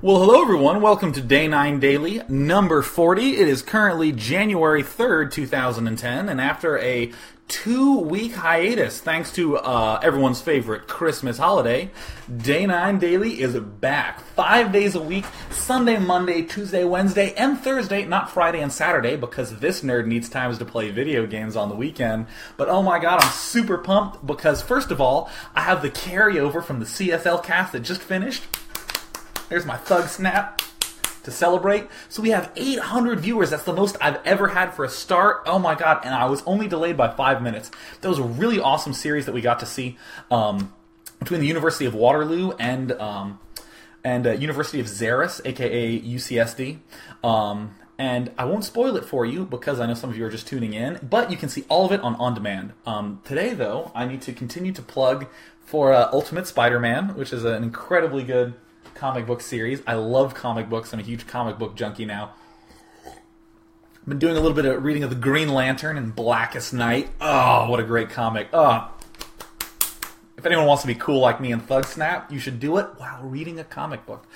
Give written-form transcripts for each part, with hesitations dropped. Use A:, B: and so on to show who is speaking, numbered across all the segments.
A: Well, hello everyone. Welcome to Day 9 Daily, number 40. It is currently January 3rd, 2010, and after a 2-week hiatus, thanks to everyone's favorite Christmas holiday, Day 9 Daily is back. 5 days a week, Sunday, Monday, Tuesday, Wednesday, and Thursday, not Friday and Saturday, because this nerd needs times to play video games on the weekend. But oh my god, I'm super pumped, because first of all, I have the carryover from the CSL cast that just finished. There's my thug snap to celebrate. So we have 800 viewers. That's the most I've ever had for a start. Oh my god, and I was only delayed by 5 minutes. That was a really awesome series that we got to see between the University of Waterloo and University of Xeris, aka UCSD. And I won't spoil it for you because I know some of you are just tuning in, but you can see all of it on demand. Today, though, I need to continue to plug for Ultimate Spider-Man, which is an incredibly good comic book series. I love comic books. I'm a huge comic book junkie now. I've been doing a little bit of reading of the Green Lantern and Blackest Night. Oh, what a great comic. If anyone wants to be cool like me and Thug Snap, you should do it while reading a comic book.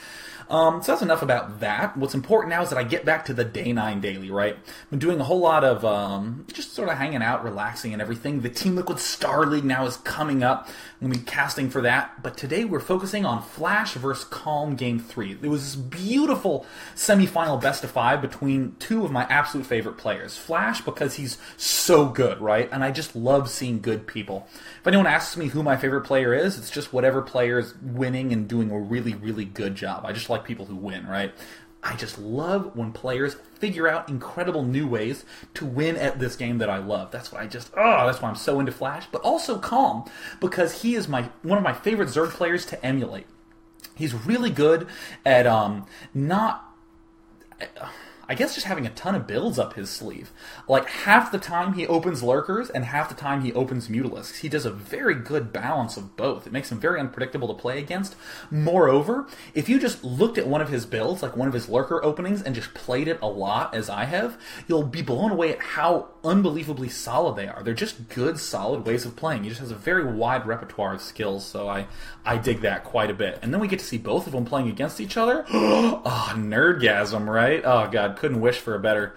A: So that's enough about that. What's important now is that I get back to the Day 9 Daily, right? I've been doing a whole lot of just sort of hanging out, relaxing and everything. The Team Liquid Star League now is coming up. I'm going to be casting for that. But today we're focusing on Flash vs. Calm Game 3. There was this beautiful semifinal best of 5 between two of my absolute favorite players. Flash, because he's so good, right? And I just love seeing good people. If anyone asks me who my favorite player is, it's just whatever player is winning and doing a really, really good job. I just like people who win, right? I just love when players figure out incredible new ways to win at this game that I love. That's what that's why I'm so into Flash, but also Calm, because he is one of my favorite Zerg players to emulate. He's really good at I guess just having a ton of builds up his sleeve. Like, half the time he opens Lurkers, and half the time he opens Mutalisks. He does a very good balance of both. It makes him very unpredictable to play against. Moreover, if you just looked at one of his builds, like one of his Lurker openings, and just played it a lot, as I have, you'll be blown away at how unbelievably solid they are. They're just good, solid ways of playing. He just has a very wide repertoire of skills, so I dig that quite a bit. And then we get to see both of them playing against each other. Oh, nerdgasm, right? Oh, God, couldn't wish for a better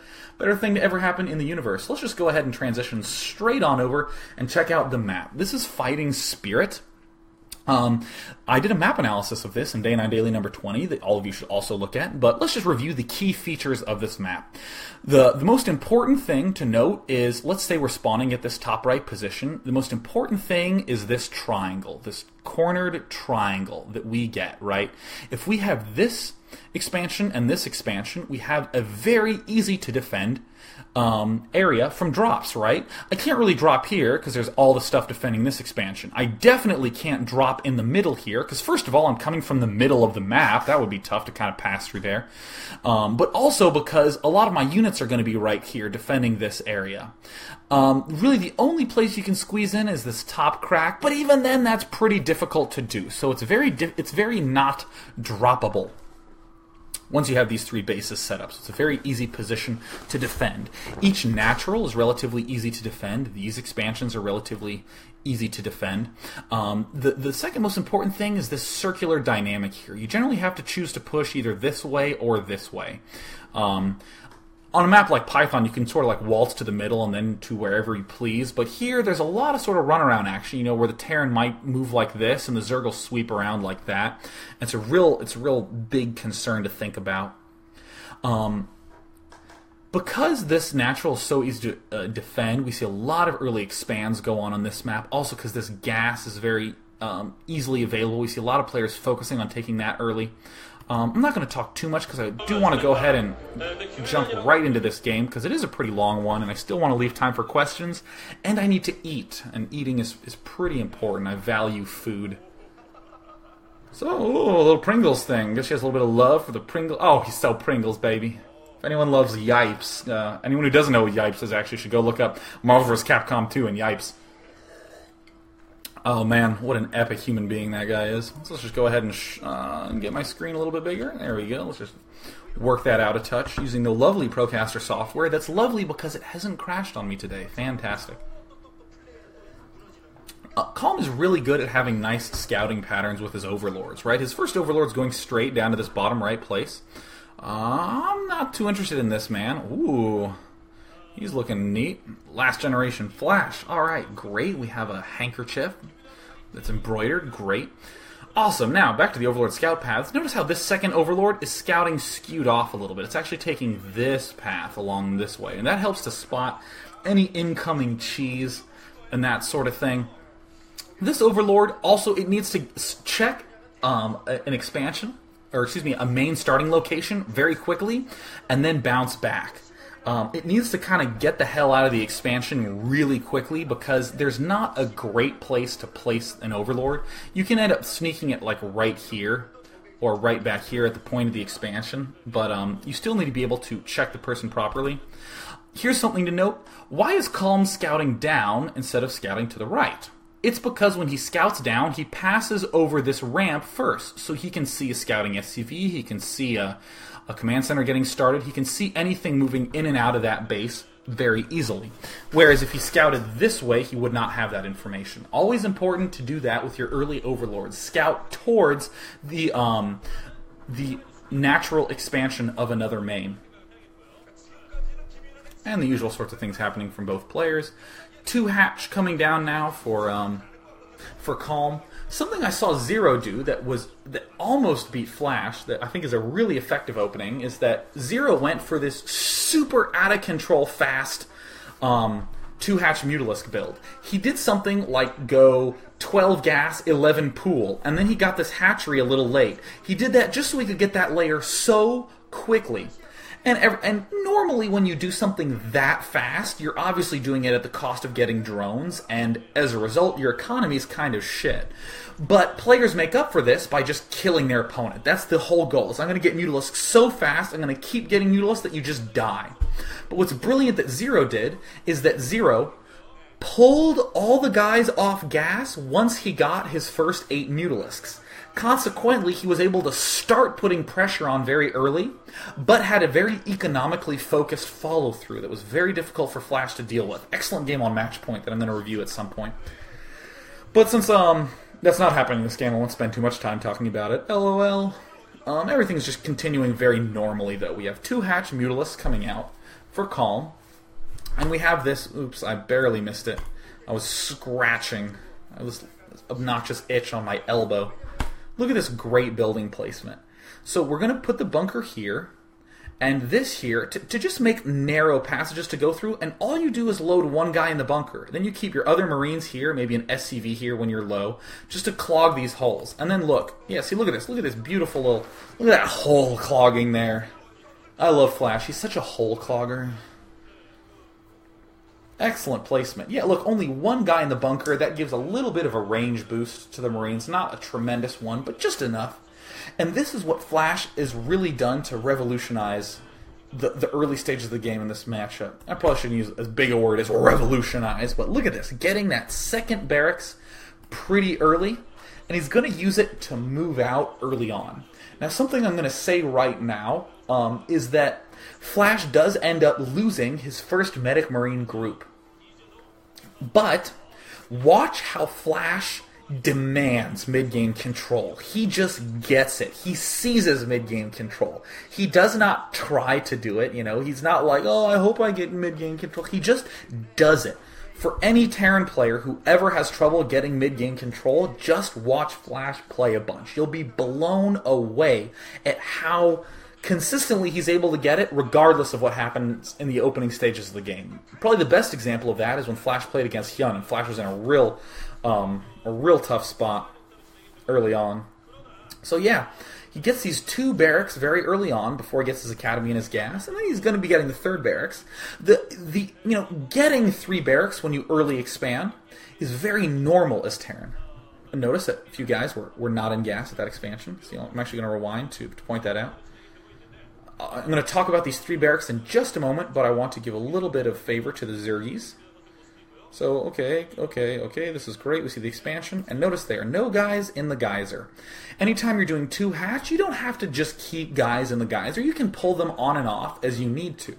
A: thing to ever happen in the universe. Let's just go ahead and transition straight on over and check out the map. This is Fighting Spirit. I did a map analysis of this in Day 9 Daily number 20 that all of you should also look at, but let's just review the key features of this map. The most important thing to note is, let's say we're spawning at this top right position. The most important thing is this triangle, this cornered triangle that we get, right? If we have this expansion and this expansion, we have a very easy to defend area from drops, right? I can't really drop here because there's all the stuff defending this expansion. I definitely can't drop in the middle here because, first of all, I'm coming from the middle of the map. That would be tough to kind of pass through there. But also because a lot of my units are going to be right here defending this area. Really, the only place you can squeeze in is this top crack, but even then, that's pretty difficult to do. So it's very not droppable once you have these three bases set up. So it's a very easy position to defend. Each natural is relatively easy to defend. These expansions are relatively easy to defend. The second most important thing is this circular dynamic here. You generally have to choose to push either this way or this way. On a map like Python, you can sort of like waltz to the middle and then to wherever you please. But here, there's a lot of sort of runaround action, you know, where the Terran might move like this and the Zerg will sweep around like that. It's a real big concern to think about. Because this natural is so easy to defend, we see a lot of early expands go on this map. Also, because this gas is very easily available, we see a lot of players focusing on taking that early. I'm not going to talk too much because I do want to go ahead and jump right into this game because it is a pretty long one and I still want to leave time for questions. And I need to eat, and eating is pretty important. I value food. So, a little Pringles thing. Guess she has a little bit of love for the Pringles. Oh, he's so Pringles, baby. If anyone loves Yipes, anyone who doesn't know what Yipes is actually should go look up Marvel vs. Capcom 2 and Yipes. Oh man, what an epic human being that guy is. So let's just go ahead and get my screen a little bit bigger. There we go. Let's just work that out a touch using the lovely Procaster software. That's lovely because it hasn't crashed on me today. Fantastic. Calm is really good at having nice scouting patterns with his overlords, right? His first overlord's going straight down to this bottom right place. I'm not too interested in this man. Ooh, he's looking neat. Last generation Flash. All right, great. We have a handkerchief that's embroidered. Great. Awesome. Now, back to the Overlord scout paths. Notice how this second Overlord is scouting skewed off a little bit. It's actually taking this path along this way, and that helps to spot any incoming cheese and that sort of thing. This Overlord also, it needs to check an expansion, or excuse me, a main starting location very quickly, and then bounce back. It needs to kind of get the hell out of the expansion really quickly because there's not a great place to place an Overlord. You can end up sneaking it like right here or right back here at the point of the expansion, but you still need to be able to check the person properly. Here's something to note. Why is Calm scouting down instead of scouting to the right? It's because when he scouts down, he passes over this ramp first, so he can see a scouting SCV, he can see a command center getting started, he can see anything moving in and out of that base very easily. Whereas if he scouted this way, he would not have that information. Always important to do that with your early overlords. Scout towards the natural expansion of another main. And the usual sorts of things happening from both players. 2 hatch coming down now for Calm. Something I saw Zero do that almost beat Flash, that I think is a really effective opening, is that Zero went for this super out of control fast 2-hatch Mutalisk build. He did something like go 12 gas, 11 pool, and then he got this hatchery a little late. He did that just so he could get that layer so quickly. And normally when you do something that fast, you're obviously doing it at the cost of getting drones, and as a result, your economy is kind of shit. But players make up for this by just killing their opponent. That's the whole goal. Is I'm going to get Mutalisk so fast, I'm going to keep getting Mutalisk that you just die. But what's brilliant that Zero did is that Zero pulled all the guys off gas once he got his first 8 Mutalisks. Consequently, he was able to start putting pressure on very early, but had a very economically focused follow-through that was very difficult for Flash to deal with. Excellent game on match point that I'm going to review at some point. But since that's not happening in this game, I won't spend too much time talking about it. LOL. Everything's just continuing very normally, though. We have 2-hatch Mutalisk coming out for Calm, and we have this... Oops, I barely missed it. I was scratching. I was obnoxious itch on my elbow. Look at this great building placement. So we're going to put the bunker here, and this here, to just make narrow passages to go through, and all you do is load one guy in the bunker. Then you keep your other Marines here, maybe an SCV here when you're low, just to clog these holes. And then look. Yeah, see, look at this beautiful little... Look at that hole clogging there. I love Flash. He's such a hole clogger. Excellent placement. Yeah, look, only one guy in the bunker. That gives a little bit of a range boost to the Marines. Not a tremendous one, but just enough. And this is what Flash is really done to revolutionize the early stages of the game in this matchup. I probably shouldn't use as big a word as revolutionize, but look at this. Getting that second barracks pretty early, and he's going to use it to move out early on. Now, something I'm going to say right now is that Flash does end up losing his first Medic Marine group. But watch how Flash demands mid-game control. He just gets it. He seizes mid-game control. He does not try to do it, you know. He's not like, oh, I hope I get mid-game control. He just does it. For any Terran player who ever has trouble getting mid-game control, just watch Flash play a bunch. You'll be blown away at how consistently he's able to get it regardless of what happens in the opening stages of the game. Probably the best example of that is when Flash played against Hyun, and Flash was in a real tough spot early on. So yeah, he gets these 2 barracks very early on before he gets his academy and his gas, and then he's going to be getting the 3rd barracks. Getting 3 barracks when you early expand is very normal as Terran. And notice that a few guys were not in gas at that expansion. So I'm actually going to rewind to point that out. I'm going to talk about these 3 barracks in just a moment, but I want to give a little bit of favor to the Zergis. So, okay, this is great. We see the expansion. And notice there, no guys in the geyser. Anytime you're doing 2-hatch, you don't have to just keep guys in the geyser. You can pull them on and off as you need to.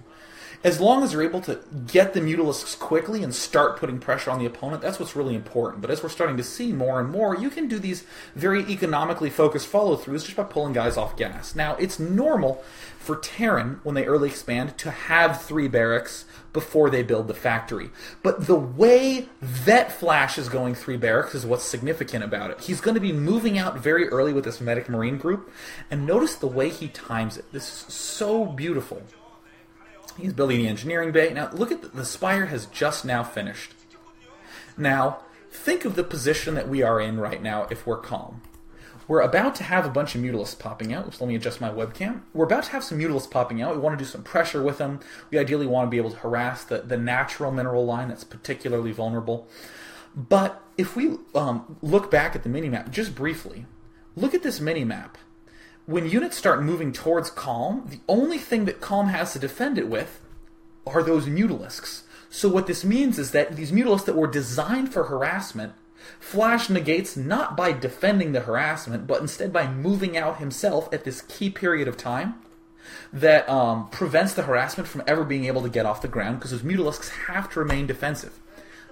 A: As long as you're able to get the Mutalisks quickly and start putting pressure on the opponent, that's what's really important. But as we're starting to see more and more, you can do these very economically focused follow-throughs just by pulling guys off gas. Now, it's normal for Terran, when they early expand, to have 3 barracks before they build the factory. But the way that Flash is going 3 barracks is what's significant about it. He's going to be moving out very early with this Medic Marine group, and notice the way he times it. This is so beautiful. He's building the engineering bay. Now, look at the spire has just now finished. Now, think of the position that we are in right now if we're calm. We're about to have a bunch of Mutalisks popping out. Oops, let me adjust my webcam. We're about to have some Mutalisks popping out. We want to do some pressure with them. We ideally want to be able to harass the natural mineral line that's particularly vulnerable. But if we look back at the minimap just briefly, look at this minimap. When units start moving towards Calm, the only thing that Calm has to defend it with are those Mutalisks. So what this means is that these Mutalisks that were designed for harassment, Flash negates not by defending the harassment, but instead by moving out himself at this key period of time that prevents the harassment from ever being able to get off the ground, because those Mutalisks have to remain defensive.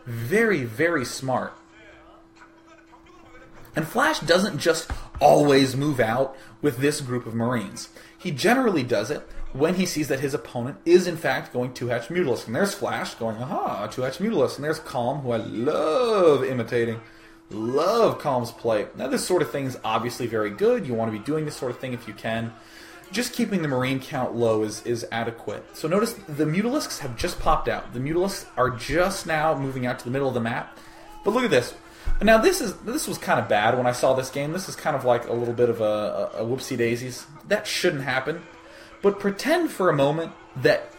A: Very, very smart. And Flash doesn't just always move out with this group of Marines. He generally does it when he sees that his opponent is in fact going 2-hatch Mutalisk. And there's Flash going, aha, 2-hatch Mutalisk. And there's Calm, who I love imitating. Love Calm's play. Now this sort of thing is obviously very good. You want to be doing this sort of thing if you can. Just keeping the Marine count low is adequate. So notice the Mutalisks have just popped out. The Mutalisks are just now moving out to the middle of the map. But look at this. Now this was kind of bad when I saw this game. This is kind of like a little bit of a whoopsie daisies. That shouldn't happen. But pretend for a moment that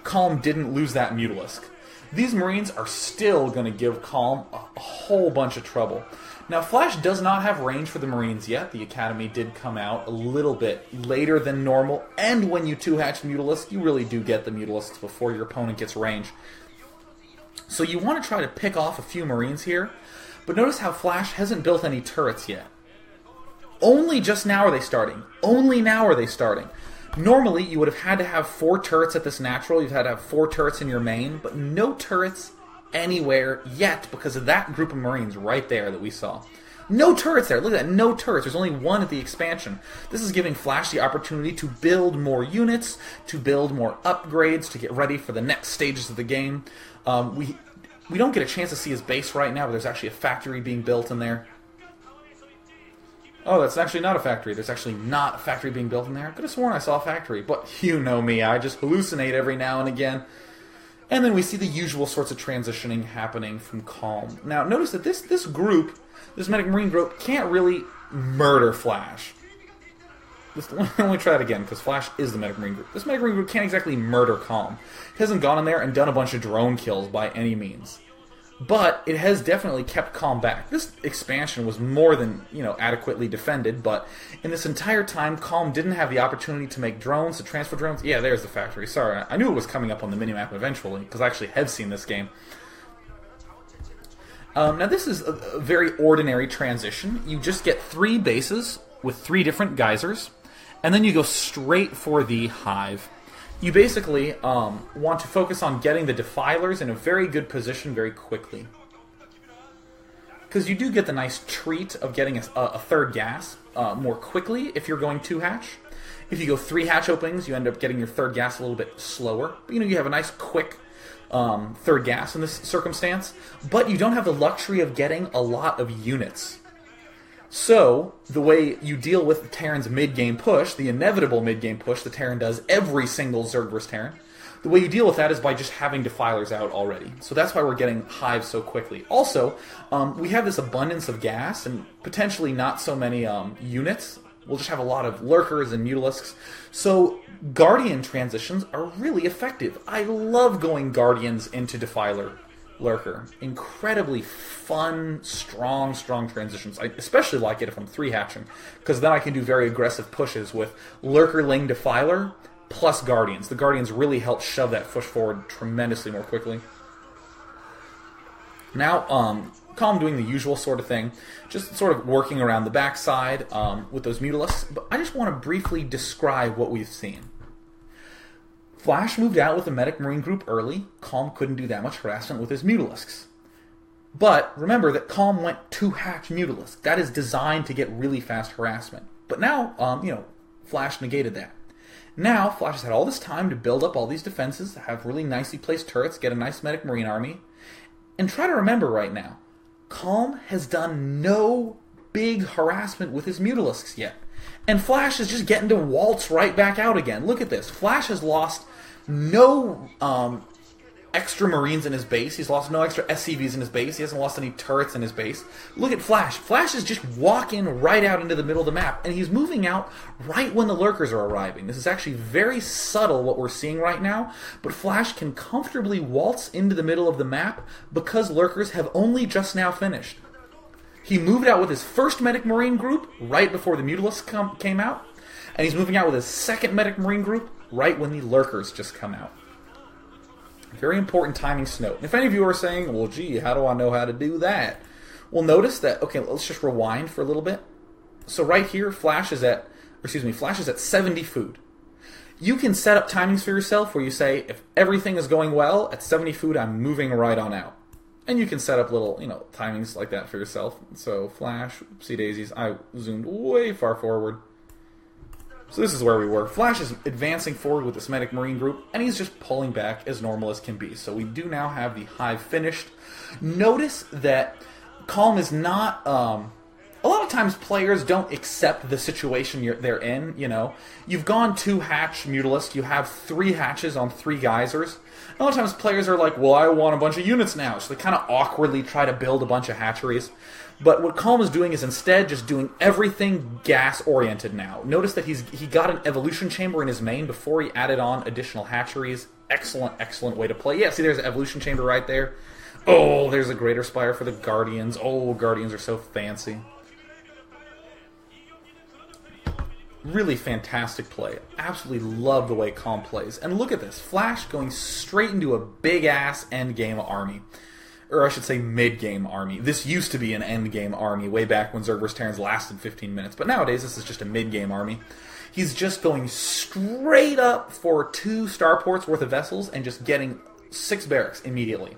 A: Calm didn't lose that Mutalisk. These Marines are still going to give Calm a whole bunch of trouble. Now Flash does not have range for the Marines yet. The Academy did come out a little bit later than normal. And when you 2-hatch Mutalisk, you really do get the Mutalisks before your opponent gets range. So you want to try to pick off a few Marines here. But notice how Flash hasn't built any turrets yet. Only just now are they starting. Only now are they starting. Normally, you would have had to have 4 turrets at this natural. You've had to have 4 turrets in your main, but no turrets anywhere yet because of that group of Marines right there that we saw. No turrets there. Look at that. No turrets. There's only 1 at the expansion. This is giving Flash the opportunity to build more units, to build more upgrades, to get ready for the next stages of the game. We don't get a chance to see his base right now, but there's actually a factory being built in there. Oh, that's actually not a factory. There's actually not a factory being built in there. I could have sworn I saw a factory, but you know me. I just hallucinate every now and again. And then we see the usual sorts of transitioning happening from Calm. Now, notice that this group, this Medic Marine group, can't really murder Flash. Let me try that again, because Flash is the Medic Marine group. This Medic Marine group can't exactly murder Calm. It hasn't gone in there and done a bunch of drone kills by any means. But it has definitely kept Calm back. This expansion was more than, adequately defended, but in this entire time, Calm didn't have the opportunity to make drones, to transfer drones. Yeah, there's the factory. Sorry, I knew it was coming up on the minimap eventually, because I actually have seen this game. Now this is a very ordinary transition. You just get 3 bases with 3 different geysers, and then you go straight for the hive. You basically want to focus on getting the defilers in a very good position very quickly. Because you do get the nice treat of getting a 3rd gas more quickly if you're going 2-hatch. If you go 3-hatch openings, you end up getting your 3rd gas a little bit slower. But, you have a nice quick 3rd gas in this circumstance. But you don't have the luxury of getting a lot of units. So, the way you deal with Terran's mid-game push, the inevitable mid-game push that Terran does every single Zerg vs. Terran, the way you deal with that is by just having defilers out already. So that's why we're getting hives so quickly. Also, we have this abundance of gas and potentially not so many units. We'll just have a lot of lurkers and Mutalisks. So Guardian transitions are really effective. I love going Guardians into Defiler Lurker. Incredibly fun, strong transitions. I especially like it if I'm 3-hatching, because then I can do very aggressive pushes with Lurker-Ling Defiler plus Guardians. The Guardians really help shove that push forward tremendously more quickly. Now, Calm doing the usual sort of thing, just sort of working around the backside with those Mutalisks, but I just want to briefly describe what we've seen. Flash moved out with the Medic Marine group early. Calm couldn't do that much harassment with his Mutalisks. But remember that Calm went 2-hatch Mutalisk. That is designed to get really fast harassment. But now, Flash negated that. Now, Flash has had all this time to build up all these defenses, have really nicely placed turrets, get a nice Medic Marine army. And try to remember right now, Calm has done no big harassment with his Mutalisks yet. And Flash is just getting to waltz right back out again. Look at this. Flash has lost no extra Marines in his base. He's lost no extra SCVs in his base. He hasn't lost any turrets in his base. Look at Flash. Flash is just walking right out into the middle of the map, and he's moving out right when the lurkers are arriving. This is actually very subtle what we're seeing right now, but Flash can comfortably waltz into the middle of the map because lurkers have only just now finished. He moved out with his first Medic Marine group right before the Mutalisks came out, and he's moving out with his second Medic Marine group right when the lurkers just come out. Very important timing to note. If any of you are saying, well, gee, how do I know how to do that? Well, notice that, okay, let's just rewind for a little bit. So right here, Flash is at 70 food. You can set up timings for yourself where you say, if everything is going well, at 70 food, I'm moving right on out. And you can set up little, timings like that for yourself. So Flash, oopsie daisies, I zoomed way far forward. So this is where we were. Flash is advancing forward with this Medic Marine group, and he's just pulling back as normal as can be. So we do now have the hive finished. Notice that Calm is not... a lot of times players don't accept the situation they're in, You've gone 2-hatch Mutalisk, you have 3 hatches on 3 geysers. A lot of times players are like, well, I want a bunch of units now. So they kind of awkwardly try to build a bunch of hatcheries. But what Calm is doing is instead just doing everything gas-oriented now. Notice that he got an evolution chamber in his main before he added on additional hatcheries. Excellent, excellent way to play. Yeah, see, there's an evolution chamber right there. Oh, there's a Greater Spire for the Guardians. Oh, Guardians are so fancy. Really fantastic play. Absolutely love the way Calm plays. And look at this. Flash going straight into a big-ass endgame army. Or I should say mid-game army. This used to be an endgame army way back when Zerber's Terrans lasted 15 minutes. But nowadays, this is just a mid-game army. He's just going straight up for 2 starports worth of vessels and just getting 6 barracks immediately.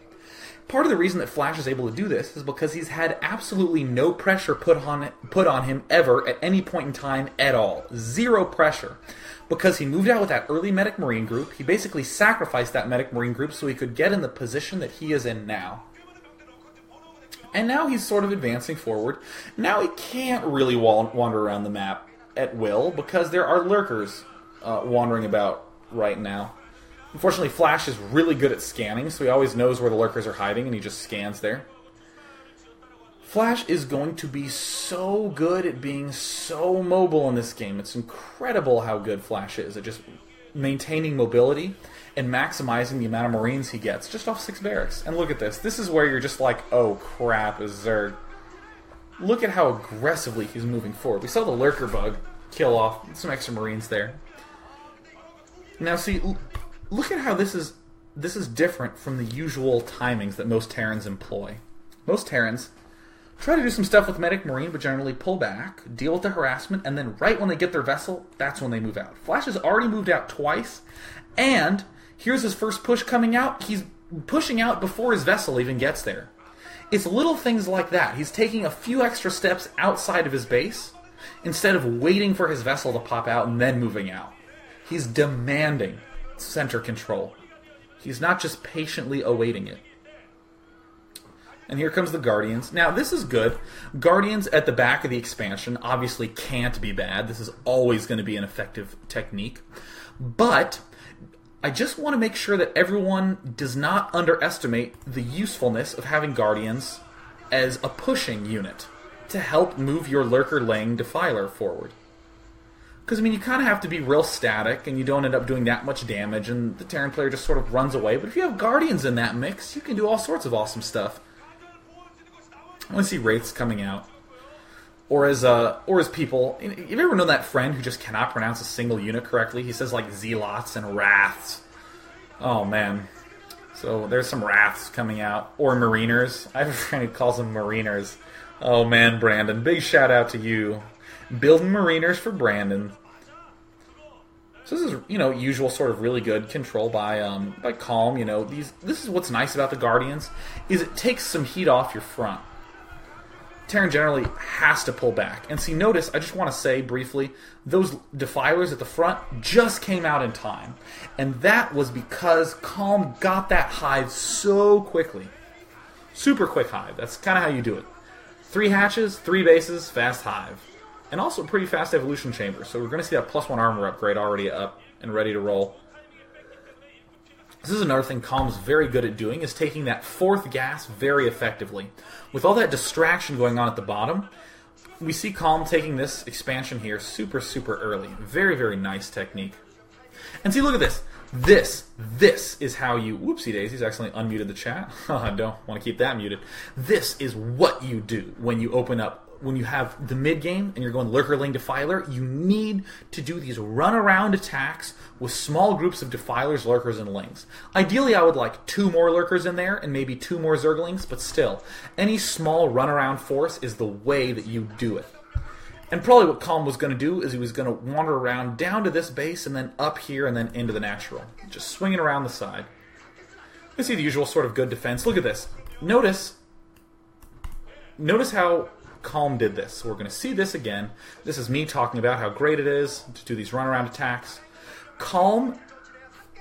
A: Part of the reason that Flash is able to do this is because he's had absolutely no pressure put on him ever at any point in time at all. 0 pressure. Because he moved out with that early Medic Marine group, he basically sacrificed that Medic Marine group so he could get in the position that he is in now. And now he's sort of advancing forward. Now he can't really wander around the map at will because there are lurkers wandering about right now. Unfortunately, Flash is really good at scanning, so he always knows where the lurkers are hiding, and he just scans there. Flash is going to be so good at being so mobile in this game. It's incredible how good Flash is at just maintaining mobility and maximizing the amount of Marines he gets just off 6 barracks. And look at this. This is where you're just like, oh crap, is Zerg. Look at how aggressively he's moving forward. We saw the lurker bug kill off some extra Marines there. Now see, look at how this is different from the usual timings that most Terrans employ. Most Terrans try to do some stuff with Medic Marine, but generally pull back, deal with the harassment, and then right when they get their vessel, that's when they move out. Flash has already moved out twice, and here's his first push coming out. He's pushing out before his vessel even gets there. It's little things like that. He's taking a few extra steps outside of his base instead of waiting for his vessel to pop out and then moving out. He's demanding center control. He's not just patiently awaiting it. And here comes the Guardians. Now, this is good. Guardians at the back of the expansion obviously can't be bad. This is always going to be an effective technique. But I just want to make sure that everyone does not underestimate the usefulness of having Guardians as a pushing unit to help move your lurker-laying Defiler forward. Because, I mean, you kind of have to be real static, and you don't end up doing that much damage, and the Terran player just sort of runs away. But if you have Guardians in that mix, you can do all sorts of awesome stuff. I want to see Wraiths coming out. Or as people... Have you ever known that friend who just cannot pronounce a single unit correctly? He says, like, Zealots and Wraths. Oh, man. So, there's some Wraths coming out. Or Mariners. I have a friend who calls them Mariners. Oh, man, Brandon. Big shout out to you. Building Mariners for Brandon. So this is, usual sort of really good control by Calm. This is what's nice about the Guardians, is it takes some heat off your front. Terran generally has to pull back. And see, notice, I just want to say briefly, those defilers at the front just came out in time. And that was because Calm got that hive so quickly. Super quick hive. That's kind of how you do it. 3 hatches, 3 bases, fast hive. And also pretty fast evolution chamber. So we're going to see that +1 armor upgrade already up and ready to roll. This is another thing Calm's very good at doing, is taking that 4th gas very effectively. With all that distraction going on at the bottom, we see Calm taking this expansion here super, super early. Very, very nice technique. And see, look at this. This is how you... Whoopsie daisies, accidentally unmuted the chat. I don't want to keep that muted. This is what you do when you open up... When you have the mid-game and you're going Lurkerling Defiler, you need to do these run-around attacks with small groups of Defilers, Lurkers, and Lings. Ideally, I would like 2 more Lurkers in there and maybe 2 more Zerglings, but still, any small run-around force is the way that you do it. And probably what Calm was going to do is he was going to wander around down to this base and then up here and then into the natural. Just swinging around the side. You see the usual sort of good defense. Look at this. Notice how Calm did this. So we're going to see this again. This is me talking about how great it is to do these runaround attacks. Calm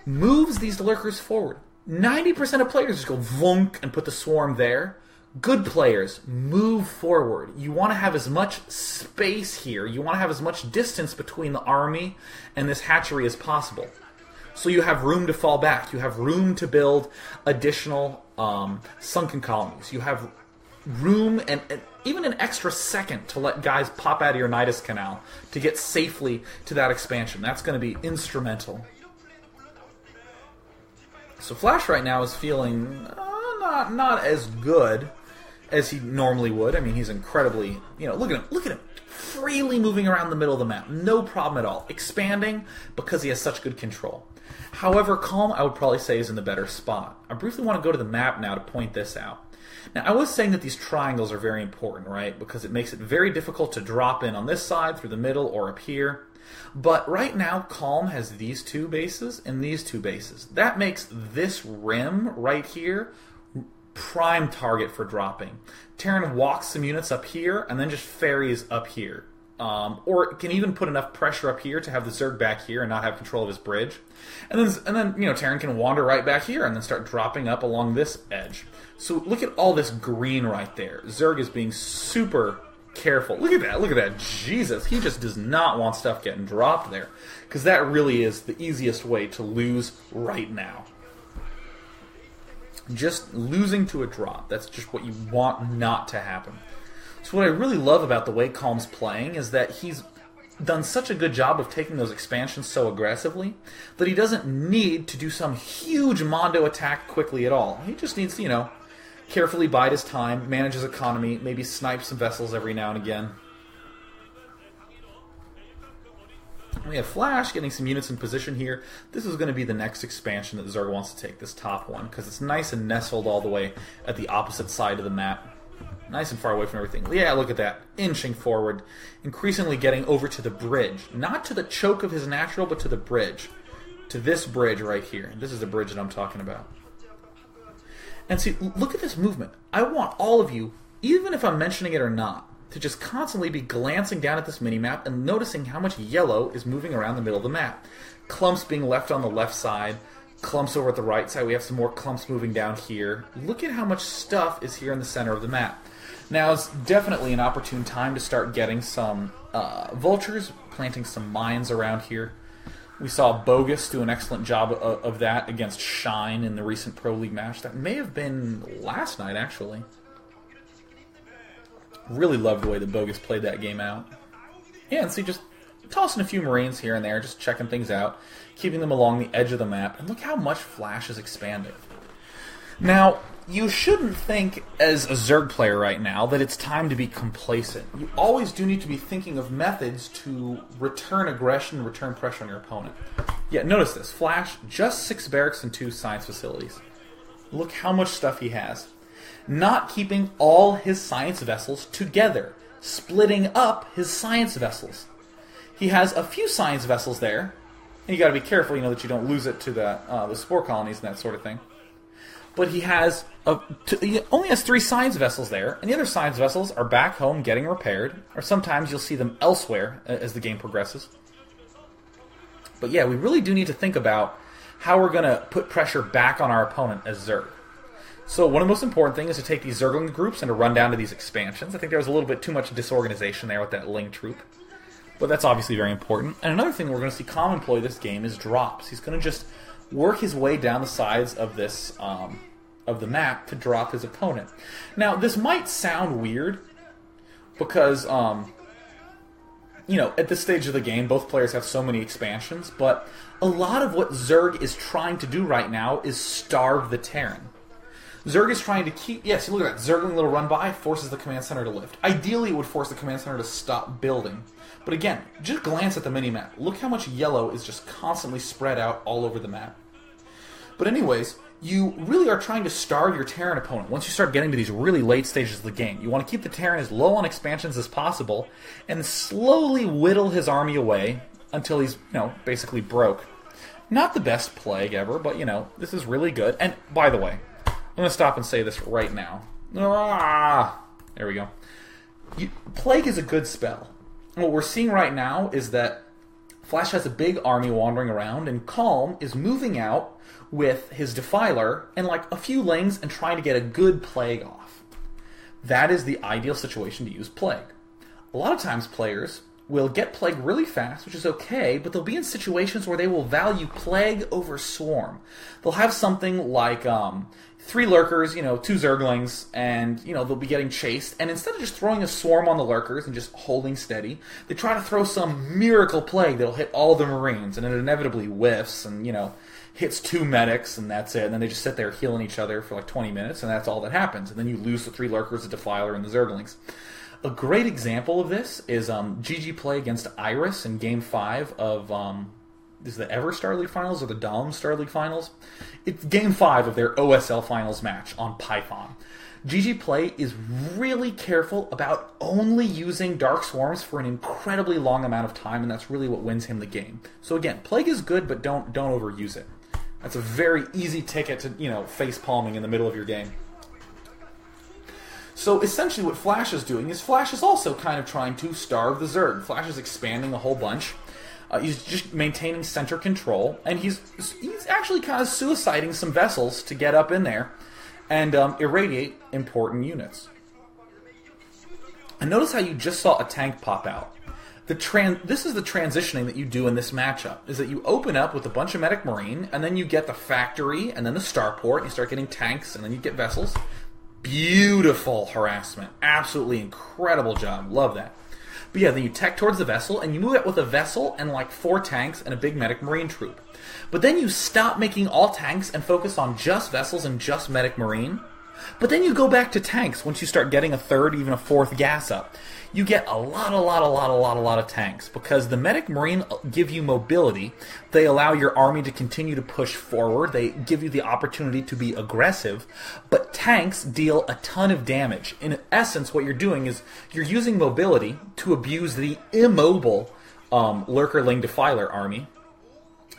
A: moves these lurkers forward. 90% of players just go vunk and put the swarm there. Good players move forward. You want to have as much space here. You want to have as much distance between the army and this hatchery as possible. So you have room to fall back. You have room to build additional sunken colonies. You have room and even an extra second to let guys pop out of your Nidus Canal to get safely to that expansion. That's going to be instrumental. So Flash right now is feeling not as good as he normally would. I mean, he's incredibly, look at him, freely moving around the middle of the map. No problem at all. Expanding because he has such good control. However, Calm, I would probably say, is in the better spot. I briefly want to go to the map now to point this out. Now, I was saying that these triangles are very important, right? Because it makes it very difficult to drop in on this side, through the middle, or up here. But right now, Calm has these 2 bases and these 2 bases. That makes this rim right here prime target for dropping. Terran walks some units up here and then just ferries up here. Or can even put enough pressure up here to have the Zerg back here and not have control of his bridge. And then Terran can wander right back here and then start dropping up along this edge. So look at all this green right there. Zerg is being super careful. Look at that. Jesus, he just does not want stuff getting dropped there. Because that really is the easiest way to lose right now. Just losing to a drop. That's just what you want not to happen. So what I really love about the way Calm's playing is that he's done such a good job of taking those expansions so aggressively that he doesn't need to do some huge Mondo attack quickly at all. He just needs to, carefully bide his time, manage his economy, maybe snipe some vessels every now and again. We have Flash getting some units in position here. This is going to be the next expansion that Zerg wants to take, this top one, because it's nice and nestled all the way at the opposite side of the map. Nice and far away from everything. Yeah, look at that. Inching forward. Increasingly getting over to the bridge. Not to the choke of his natural, but to the bridge. To this bridge right here. This is the bridge that I'm talking about. And see, look at this movement. I want all of you, even if I'm mentioning it or not, to just constantly be glancing down at this minimap and noticing how much yellow is moving around the middle of the map. Clumps being left on the left side. Clumps over at the right side. We have some more clumps moving down here. Look at how much stuff is here in the center of the map. Now is definitely an opportune time to start getting some vultures, planting some mines around here. We saw Bogus do an excellent job of that against Shine in the recent Pro League match. That may have been last night, actually. Really loved the way that Bogus played that game out. Yeah, and see, just tossing a few Marines here and there, just checking things out, keeping them along the edge of the map. And look how much Flash is expanding. Now, you shouldn't think as a Zerg player right now that it's time to be complacent. You always do need to be thinking of methods to return aggression, return pressure on your opponent. Yeah, notice this. Flash, just 6 barracks and 2 science facilities. Look how much stuff he has. Not keeping all his science vessels together. Splitting up his science vessels. He has a few science vessels there, And you got to be careful, that you don't lose it to the spore colonies and that sort of thing. But he has he only has 3 science vessels there, and the other science vessels are back home getting repaired, or sometimes you'll see them elsewhere as the game progresses. But yeah, we really do need to think about how we're going to put pressure back on our opponent as Zerg. So one of the most important things is to take these Zergling groups and to run down to these expansions. I think there was a little bit too much disorganization there with that Ling troop. But that's obviously very important. And another thing we're going to see Calm employ this game is drops. He's going to just work his way down the sides of this of the map to drop his opponent. Now, this might sound weird because, at this stage of the game, both players have so many expansions, but a lot of what Zerg is trying to do right now is starve the Terran. Zerg is trying to keep... Yes, look at that. Zergling little run-by forces the command center to lift. Ideally, it would force the command center to stop building. But again, just glance at the mini-map. Look how much yellow is just constantly spread out all over the map. But anyways, you really are trying to starve your Terran opponent once you start getting to these really late stages of the game. You want to keep the Terran as low on expansions as possible and slowly whittle his army away until he's, basically broke. Not the best plague ever, but, this is really good. And, by the way... I'm going to stop and say this right now. There we go. Plague is a good spell. And what we're seeing right now is that Flash has a big army wandering around, and Calm is moving out with his Defiler and a few Lings and trying to get a good Plague off. That is the ideal situation to use Plague. A lot of times players will get Plague really fast, which is okay, but they'll be in situations where they will value Plague over Swarm. They'll have something like 3 Lurkers, 2 Zerglings, and, they'll be getting chased. And instead of just throwing a Swarm on the Lurkers and just holding steady, they try to throw some miracle Plague that'll hit all the Marines, and it inevitably whiffs and, hits 2 medics, and that's it. And then they just sit there healing each other for 20 minutes, and that's all that happens. And then you lose the 3 Lurkers, the Defiler, and the Zerglings. A great example of this is GG play against Iris in Game 5 of... is the Ever Star League Finals or the Dom Star League Finals? It's Game 5 of their OSL Finals match on Python. GG Play is really careful about only using Dark Swarms for an incredibly long amount of time, and that's really what wins him the game. So again, Plague is good, but don't overuse it. That's a very easy ticket to, face palming in the middle of your game. So essentially what Flash is doing is Flash is also kind of trying to starve the Zerg. Flash is expanding a whole bunch. He's just maintaining center control, and he's actually kind of suiciding some vessels to get up in there and irradiate important units. And notice how you just saw a tank pop out. This is the transitioning that you do in this matchup, is that you open up with a bunch of Medic Marine, and then you get the factory, and then the starport, and you start getting tanks, and then you get vessels. Beautiful harassment. Absolutely incredible job. Love that. But yeah, then you tech towards the vessel, and you move it with a vessel and 4 tanks and a big Medic Marine troop. But then you stop making all tanks and focus on just vessels and just Medic Marine. But then you go back to tanks once you start getting a 3rd, even a 4th gas up. You get a lot of tanks, because the Medic Marine give you mobility. They allow your army to continue to push forward. They give you the opportunity to be aggressive. But tanks deal a ton of damage. In essence, what you're doing is you're using mobility to abuse the immobile Lurkerling Defiler army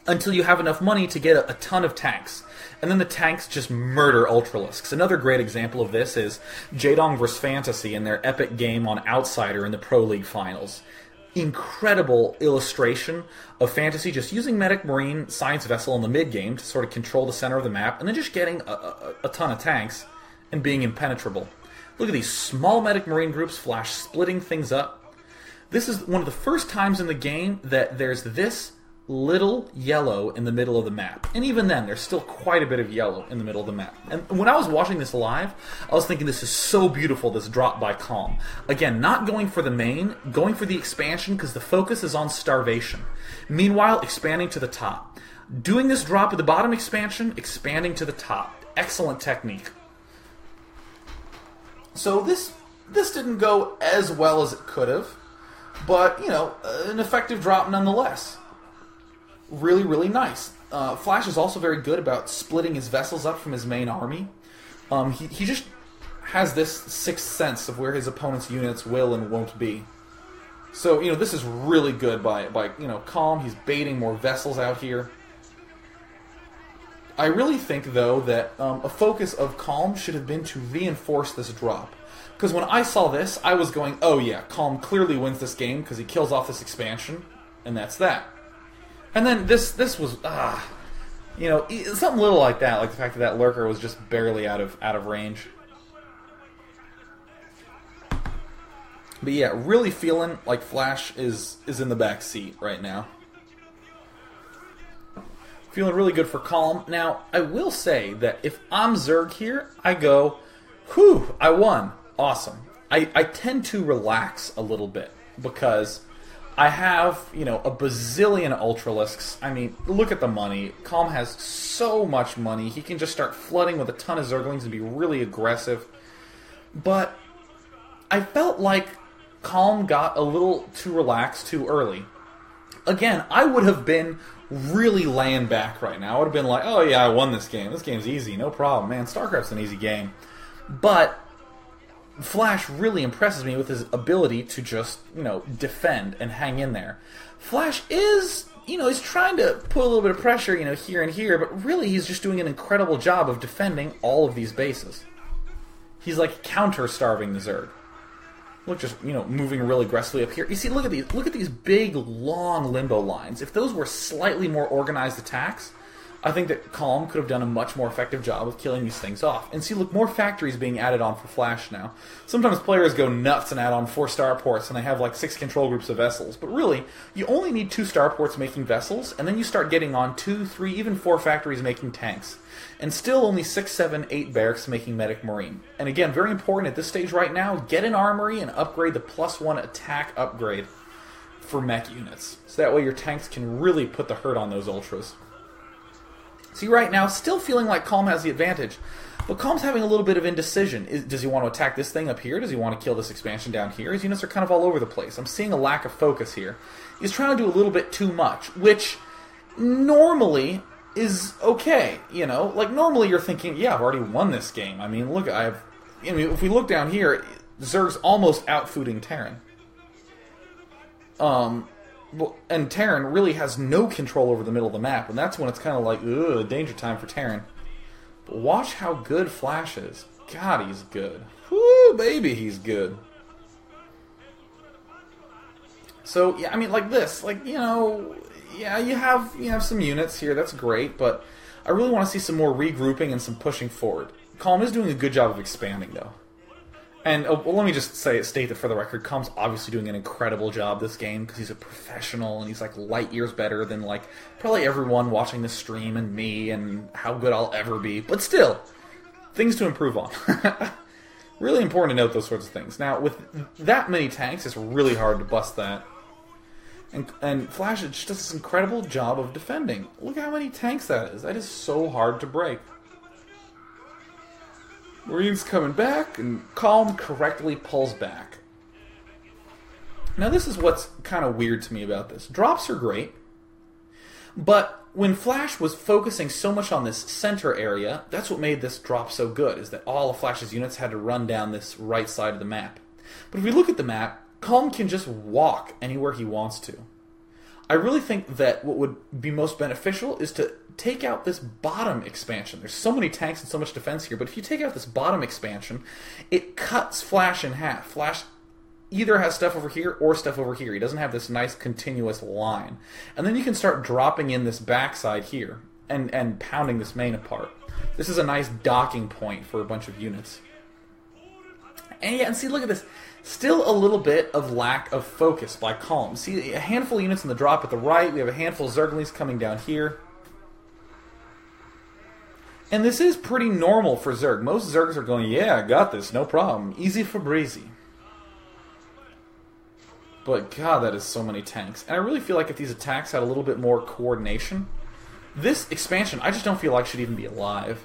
A: until you have enough money to get a ton of tanks. And then the tanks just murder Ultralisks. Another great example of this is Jaedong vs. Fantasy in their epic game on Outsider in the Pro League Finals. Incredible illustration of Fantasy just using Medic Marine Science Vessel in the mid-game to sort of control the center of the map, and then just getting a ton of tanks and being impenetrable. Look at these small Medic Marine groups, Flash splitting things up. This is one of the first times in the game that there's this little yellow in the middle of the map. And even then, there's still quite a bit of yellow in the middle of the map. And when I was watching this live, I was thinking this is so beautiful, this drop by Calm. Again, not going for the main, going for the expansion because the focus is on starvation. Meanwhile, expanding to the top. Doing this drop at the bottom expansion, expanding to the top. Excellent technique. So this didn't go as well as it could have, but, an effective drop nonetheless. Really, really nice. Flash is also very good about splitting his vessels up from his main army. He just has this sixth sense of where his opponent's units will and won't be. So, this is really good by Calm. He's baiting more vessels out here. I really think, though, that a focus of Calm should have been to reinforce this drop. Because when I saw this, I was going, oh yeah, Calm clearly wins this game because he kills off this expansion, and that's that. And then this was, something little like that, like the fact that that lurker was just barely out of range. But yeah, really feeling like Flash is in the back seat right now. Feeling really good for Calm. Now, I will say that if I'm Zerg here, I go, whew, I won. Awesome. I tend to relax a little bit because I have, a bazillion Ultralisks. I mean, look at the money. Calm has so much money. He can just start flooding with a ton of Zerglings and be really aggressive. But I felt like Calm got a little too relaxed too early. Again, I would have been really laying back right now. I would have been like, oh yeah, I won this game. This game's easy, no problem. Man, StarCraft's an easy game. But Flash really impresses me with his ability to just, defend and hang in there. Flash is, he's trying to put a little bit of pressure, here and here, but really he's just doing an incredible job of defending all of these bases. He's like counter-starving the Zerg. Look, just, moving really aggressively up here. You see, look at these big, long limbo lines. If those were slightly more organized attacks, I think that Calm could have done a much more effective job of killing these things off. And see, look, more factories being added on for Flash now. Sometimes players go nuts and add on 4 starports, and they have like 6 control groups of vessels. But really, you only need 2 starports making vessels, and then you start getting on 2, 3, even 4 factories making tanks. And still only 6, 7, 8 barracks making medic marine. And again, very important at this stage right now, get an armory and upgrade the +1 attack upgrade for mech units. So that way your tanks can really put the hurt on those ultras. See, right now, still feeling like Calm has the advantage, but Calm's having a little bit of indecision. Does he want to attack this thing up here? Does he want to kill this expansion down here? His units are kind of all over the place. I'm seeing a lack of focus here. He's trying to do a little bit too much, which normally is okay, Like, normally you're thinking, yeah, I've already won this game. I mean, look, if we look down here, Zerg's almost outfooding Terran. And Terran really has no control over the middle of the map, and that's when it's kind of like, ugh, danger time for Terran. But watch how good Flash is. God, he's good. Whoo, baby, he's good. So, yeah, I mean, like this, yeah, you have some units here, that's great, but I really want to see some more regrouping and some pushing forward. Calm is doing a good job of expanding, though. And let me just state that for the record, Calm's obviously doing an incredible job this game because he's a professional and he's like light years better than like probably everyone watching this stream and me and how good I'll ever be. But still, things to improve on. Really important to note those sorts of things. Now, with that many tanks, it's really hard to bust that. And Flash just does this incredible job of defending. Look how many tanks that is. That is so hard to break. Marine's coming back, and Calm correctly pulls back. Now this is what's kind of weird to me about this. Drops are great, but when Flash was focusing so much on this center area, that's what made this drop so good, is that all of Flash's units had to run down this right side of the map. But if we look at the map, Calm can just walk anywhere he wants to. I really think that what would be most beneficial is to take out this bottom expansion. There's so many tanks and so much defense here, but if you take out this bottom expansion, it cuts Flash in half. Flash either has stuff over here or stuff over here. He doesn't have this nice continuous line. And then you can start dropping in this backside here and pounding this main apart. This is a nice docking point for a bunch of units. And yeah, and see, look at this. Still a little bit of lack of focus by Calm. See, a handful of units in the drop at the right. We have a handful of Zerglings coming down here. And this is pretty normal for Zerg. Most Zergs are going, yeah, I got this, no problem. Easy for breezy. But God, that is so many tanks. And I really feel like if these attacks had a little bit more coordination, this expansion, I just don't feel like should even be alive.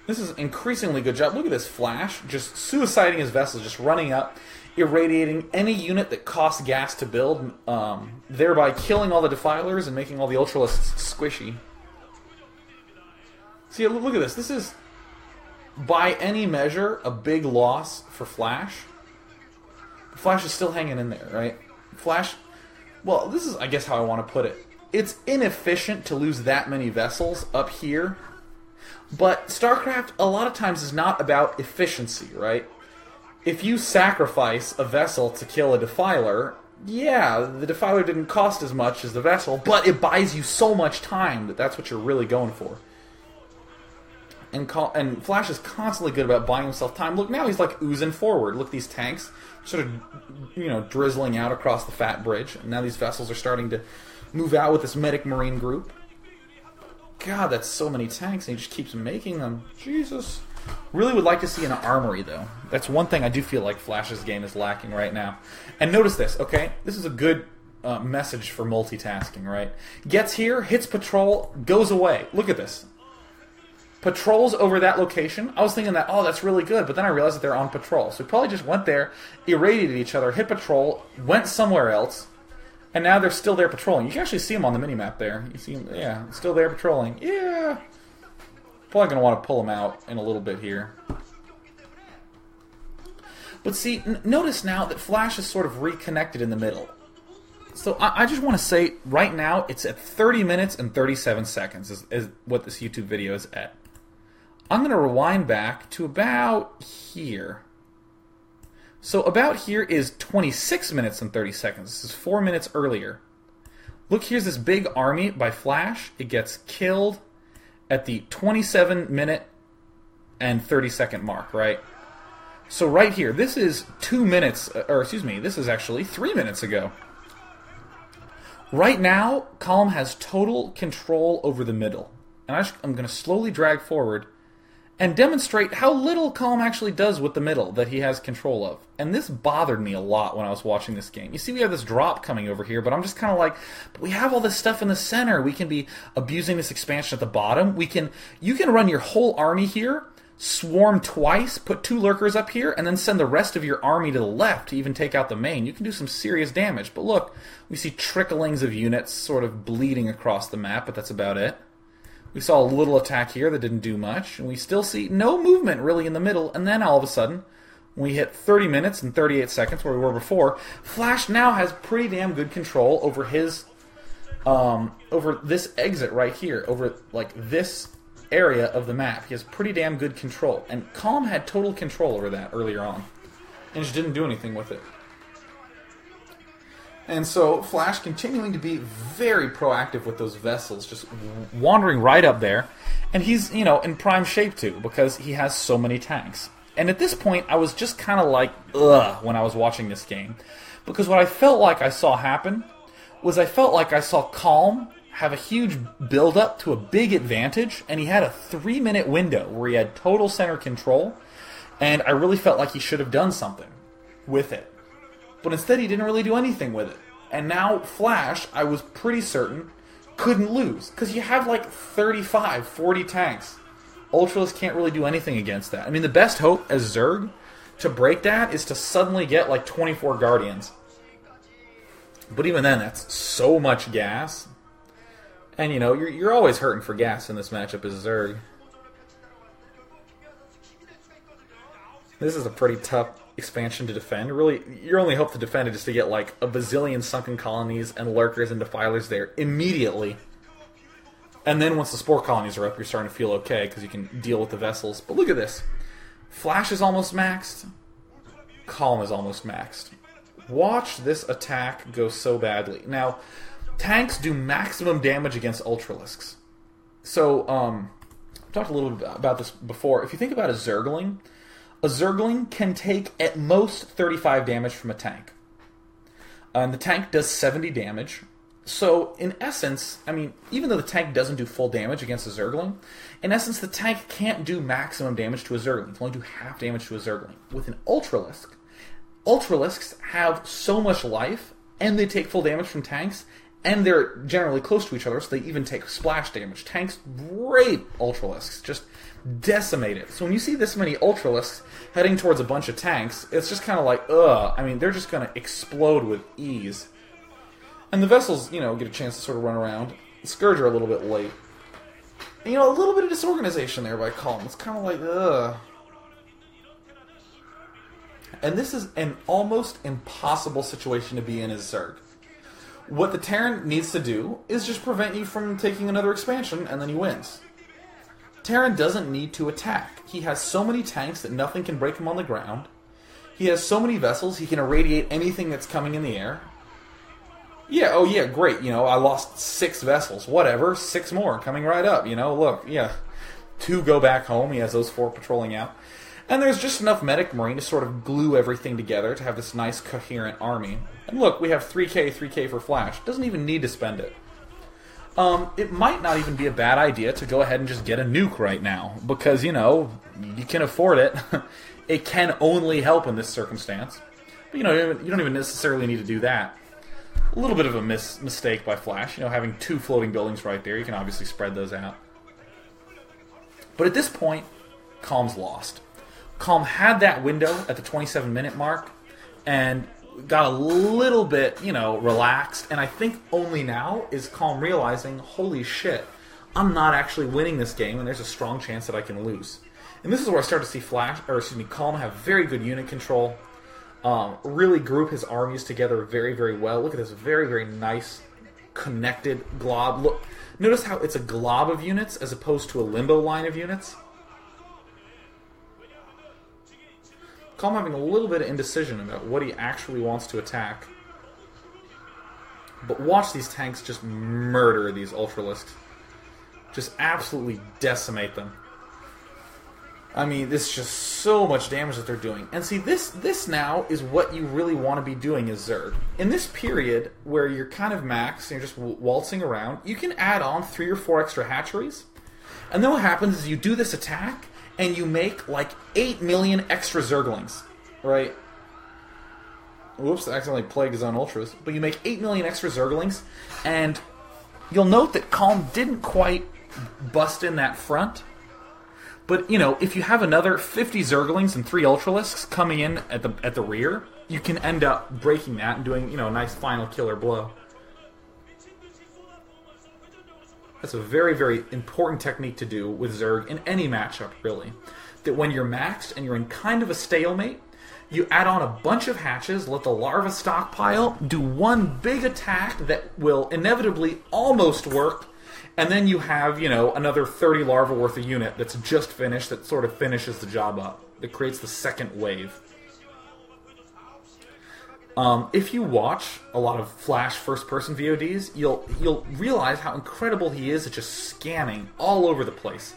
A: This is an increasingly good job. Look at this Flash, just suiciding his vessels, just running up, irradiating any unit that costs gas to build, thereby killing all the Defilers and making all the Ultralisks squishy. See, look at this. This is, by any measure, a big loss for Flash. Flash is still hanging in there, right? Flash, well, this is, I guess, how I want to put it. It's inefficient to lose that many vessels up here, but StarCraft a lot of times is not about efficiency, right? If you sacrifice a vessel to kill a Defiler, yeah, the Defiler didn't cost as much as the vessel, but it buys you so much time that that's what you're really going for. And Flash is constantly good about buying himself time. Look, now he's like oozing forward. Look, these tanks sort of, you know, drizzling out across the Fat Bridge. And now these vessels are starting to move out with this medic marine group. God, that's so many tanks, and he just keeps making them. Jesus. Really would like to see an armory, though. That's one thing I do feel like Flash's game is lacking right now. And notice this, okay? This is a good message for multitasking, right? Gets here, hits patrol, goes away. Look at this. Patrols over that location. I was thinking that, oh, that's really good, but then I realized that they're on patrol. So we probably just went there, irradiated each other, hit patrol, went somewhere else, and now they're still there patrolling. You can actually see them on the minimap there. You see them, yeah, still there patrolling. Yeah. Probably going to want to pull them out in a little bit here. But see, notice now that Flash is sort of reconnected in the middle. So I just want to say, right now, it's at 30 minutes and 37 seconds is what this YouTube video is at. I'm going to rewind back to about here. So about here is 26 minutes and 30 seconds. This is 4 minutes earlier. Look, here's this big army by Flash. It gets killed at the 27-minute and 30-second mark, right? So right here, this is 2 minutes, or excuse me, this is actually 3 minutes ago. Right now, Column has total control over the middle. And I'm going to slowly drag forward and demonstrate how little Column actually does with the middle that he has control of. And this bothered me a lot when I was watching this game. You see we have this drop coming over here, but I'm just kind of like, but we have all this stuff in the center. We can be abusing this expansion at the bottom. You can run your whole army here, swarm twice, put 2 lurkers up here, and then send the rest of your army to the left to even take out the main. You can do some serious damage. But look, we see tricklings of units sort of bleeding across the map, but that's about it. We saw a little attack here that didn't do much, and we still see no movement really in the middle, and then all of a sudden, when we hit 30 minutes and 38 seconds where we were before, Flash now has pretty damn good control over his, over this exit right here, over like this area of the map. He has pretty damn good control, and Calm had total control over that earlier on, and just didn't do anything with it. And so Flash continuing to be very proactive with those vessels, just wandering right up there. And he's, you know, in prime shape too, because he has so many tanks. And at this point, I was just kind of like, ugh, when I was watching this game. Because what I felt like I saw happen was I felt like I saw Calm have a huge build-up to a big advantage, and he had a 3-minute window where he had total center control, and I really felt like he should have done something with it. But instead, he didn't really do anything with it. And now, Flash, I was pretty certain, couldn't lose. Because you have like 35, 40 tanks. Ultralisk can't really do anything against that. I mean, the best hope as Zerg to break that is to suddenly get like 24 Guardians. But even then, that's so much gas. And, you know, you're always hurting for gas in this matchup as Zerg. This is a pretty tough expansion to defend. Really, your only hope to defend it is to get like a bazillion sunken colonies and lurkers and defilers there immediately. And then once the spore colonies are up, you're starting to feel okay because you can deal with the vessels. But look at this. Flash is almost maxed. Calm is almost maxed. Watch this attack go so badly. Now, tanks do maximum damage against Ultralisks. So, I talked a little bit about this before. If you think about a Zergling can take at most 35 damage from a tank. And the tank does 70 damage. So, in essence, I mean, even though the tank doesn't do full damage against a Zergling, in essence, the tank can't do maximum damage to a Zergling. It can only do half damage to a Zergling. With an Ultralisk, Ultralisks have so much life, and they take full damage from tanks, and they're generally close to each other, so they even take splash damage. Tanks rape Ultralisks, just decimate it. So when you see this many Ultralisks heading towards a bunch of tanks, it's just kind of like, ugh. I mean, they're just going to explode with ease. And the vessels, you know, get a chance to sort of run around. The Scourge are a little bit late. And, you know, a little bit of disorganization there by Calm. It's kind of like, ugh. And this is an almost impossible situation to be in as Zerg. What the Terran needs to do is just prevent you from taking another expansion, and then he wins. Terran doesn't need to attack. He has so many tanks that nothing can break him on the ground. He has so many vessels, he can irradiate anything that's coming in the air. Yeah, oh yeah, great, you know, I lost 6 vessels, whatever, 6 more coming right up, you know, look, yeah. 2 go back home, he has those 4 patrolling out. And there's just enough medic marine to sort of glue everything together to have this nice coherent army. And look, we have 3k for Flash, doesn't even need to spend it. It might not even be a bad idea to go ahead and just get a nuke right now, because, you know, you can afford it. It can only help in this circumstance. But, you know, you don't even necessarily need to do that. A little bit of a mistake by Flash, you know, having 2 floating buildings right there. You can obviously spread those out. But at this point, Calm's lost. Calm had that window at the 27-minute mark and got a little bit, you know, relaxed. And I think only now is Calm realizing, holy shit, I'm not actually winning this game, and there's a strong chance that I can lose. And this is where I start to see Calm have very good unit control. Really group his armies together very, very well. Look at this very, very nice connected glob. Look, notice how it's a glob of units as opposed to a limbo line of units. Calm having a little bit of indecision about what he actually wants to attack. But watch these tanks just murder these Ultralisks. Just absolutely decimate them. I mean, this is just so much damage that they're doing. And see, this now is what you really want to be doing as Zerg. In this period, where you're kind of maxed and you're just waltzing around, you can add on 3 or 4 extra hatcheries. And then what happens is you do this attack, and you make like 8 million extra Zerglings, right? Whoops, I accidentally plagued his own Ultras. But you make 8 million extra Zerglings, and you'll note that Calm didn't quite bust in that front. But, you know, if you have another 50 Zerglings and 3 Ultralisks coming in at the rear, you can end up breaking that and doing, you know, a nice final killer blow. That's a very, very important technique to do with Zerg in any matchup, really. That when you're maxed and you're in kind of a stalemate, you add on a bunch of hatches, let the larva stockpile, do one big attack that will inevitably almost work, and then you have, you know, another 30 larva worth of unit that's just finished, that sort of finishes the job up. That creates the second wave. If you watch a lot of Flash first-person VODs, you'll realize how incredible he is at just scanning all over the place.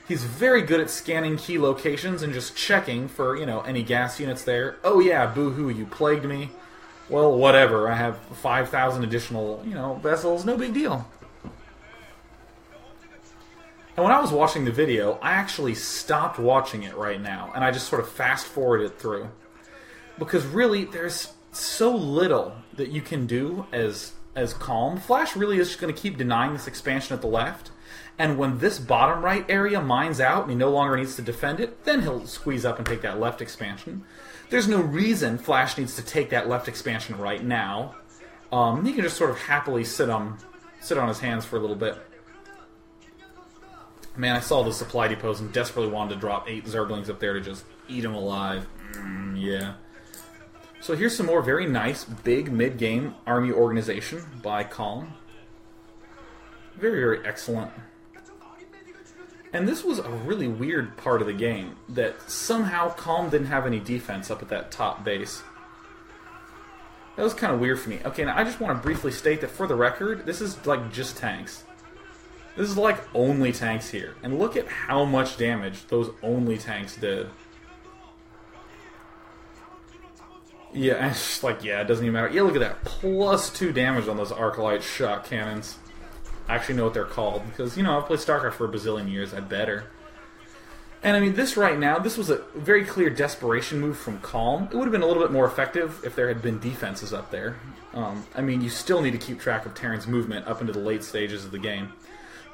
A: He's very good at scanning key locations and just checking for, you know, any gas units there. Oh yeah, boo-hoo, you plagued me. Well, whatever, I have 5,000 additional, you know, vessels, no big deal. And when I was watching the video, I actually stopped watching it right now, and I just sort of fast-forwarded it through. Because really, there's so little that you can do as Calm. Flash really is just going to keep denying this expansion at the left, and when this bottom right area mines out and he no longer needs to defend it, then he'll squeeze up and take that left expansion. There's no reason Flash needs to take that left expansion right now. He can just sort of happily sit on his hands for a little bit. Man, I saw the supply depots and desperately wanted to drop 8 Zerglings up there to just eat them alive. Yeah. So here's some more very nice, big, mid-game army organization by Calm. Very, very excellent. And this was a really weird part of the game, that somehow Calm didn't have any defense up at that top base. That was kind of weird for me. Okay, now I just want to briefly state that for the record, this is like just tanks. This is like only tanks here. And look at how much damage those only tanks did. Yeah, it's just like, yeah, it doesn't even matter. Yeah, look at that. +2 damage on those Arclight shot cannons. I actually know what they're called, because, you know, I've played StarCraft for a bazillion years. I'd better. And, I mean, this right now, this was a very clear desperation move from Calm. It would have been a little bit more effective if there had been defenses up there. I mean, you still need to keep track of Terran's movement up into the late stages of the game.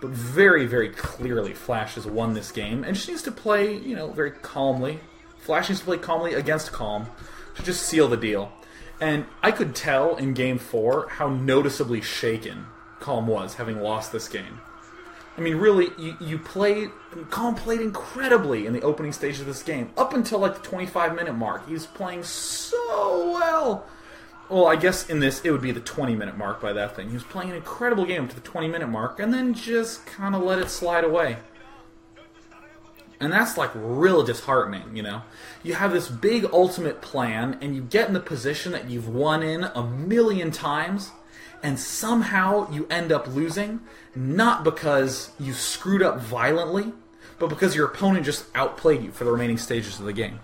A: But very, very clearly, Flash has won this game, and she needs to play, you know, very calmly. Flash needs to play calmly against Calm to just seal the deal. And I could tell in Game 4 how noticeably shaken Calm was, having lost this game. I mean, really, Colin played incredibly in the opening stage of this game. Up until like the 25-minute mark, he's playing so well. Well, I guess in this, it would be the 20-minute mark by that thing. He was playing an incredible game up to the 20-minute mark, and then just kind of let it slide away. And that's like real disheartening, you know. You have this big ultimate plan, and you get in the position that you've won in 1,000,000 times, and somehow you end up losing, not because you screwed up violently, but because your opponent just outplayed you for the remaining stages of the game.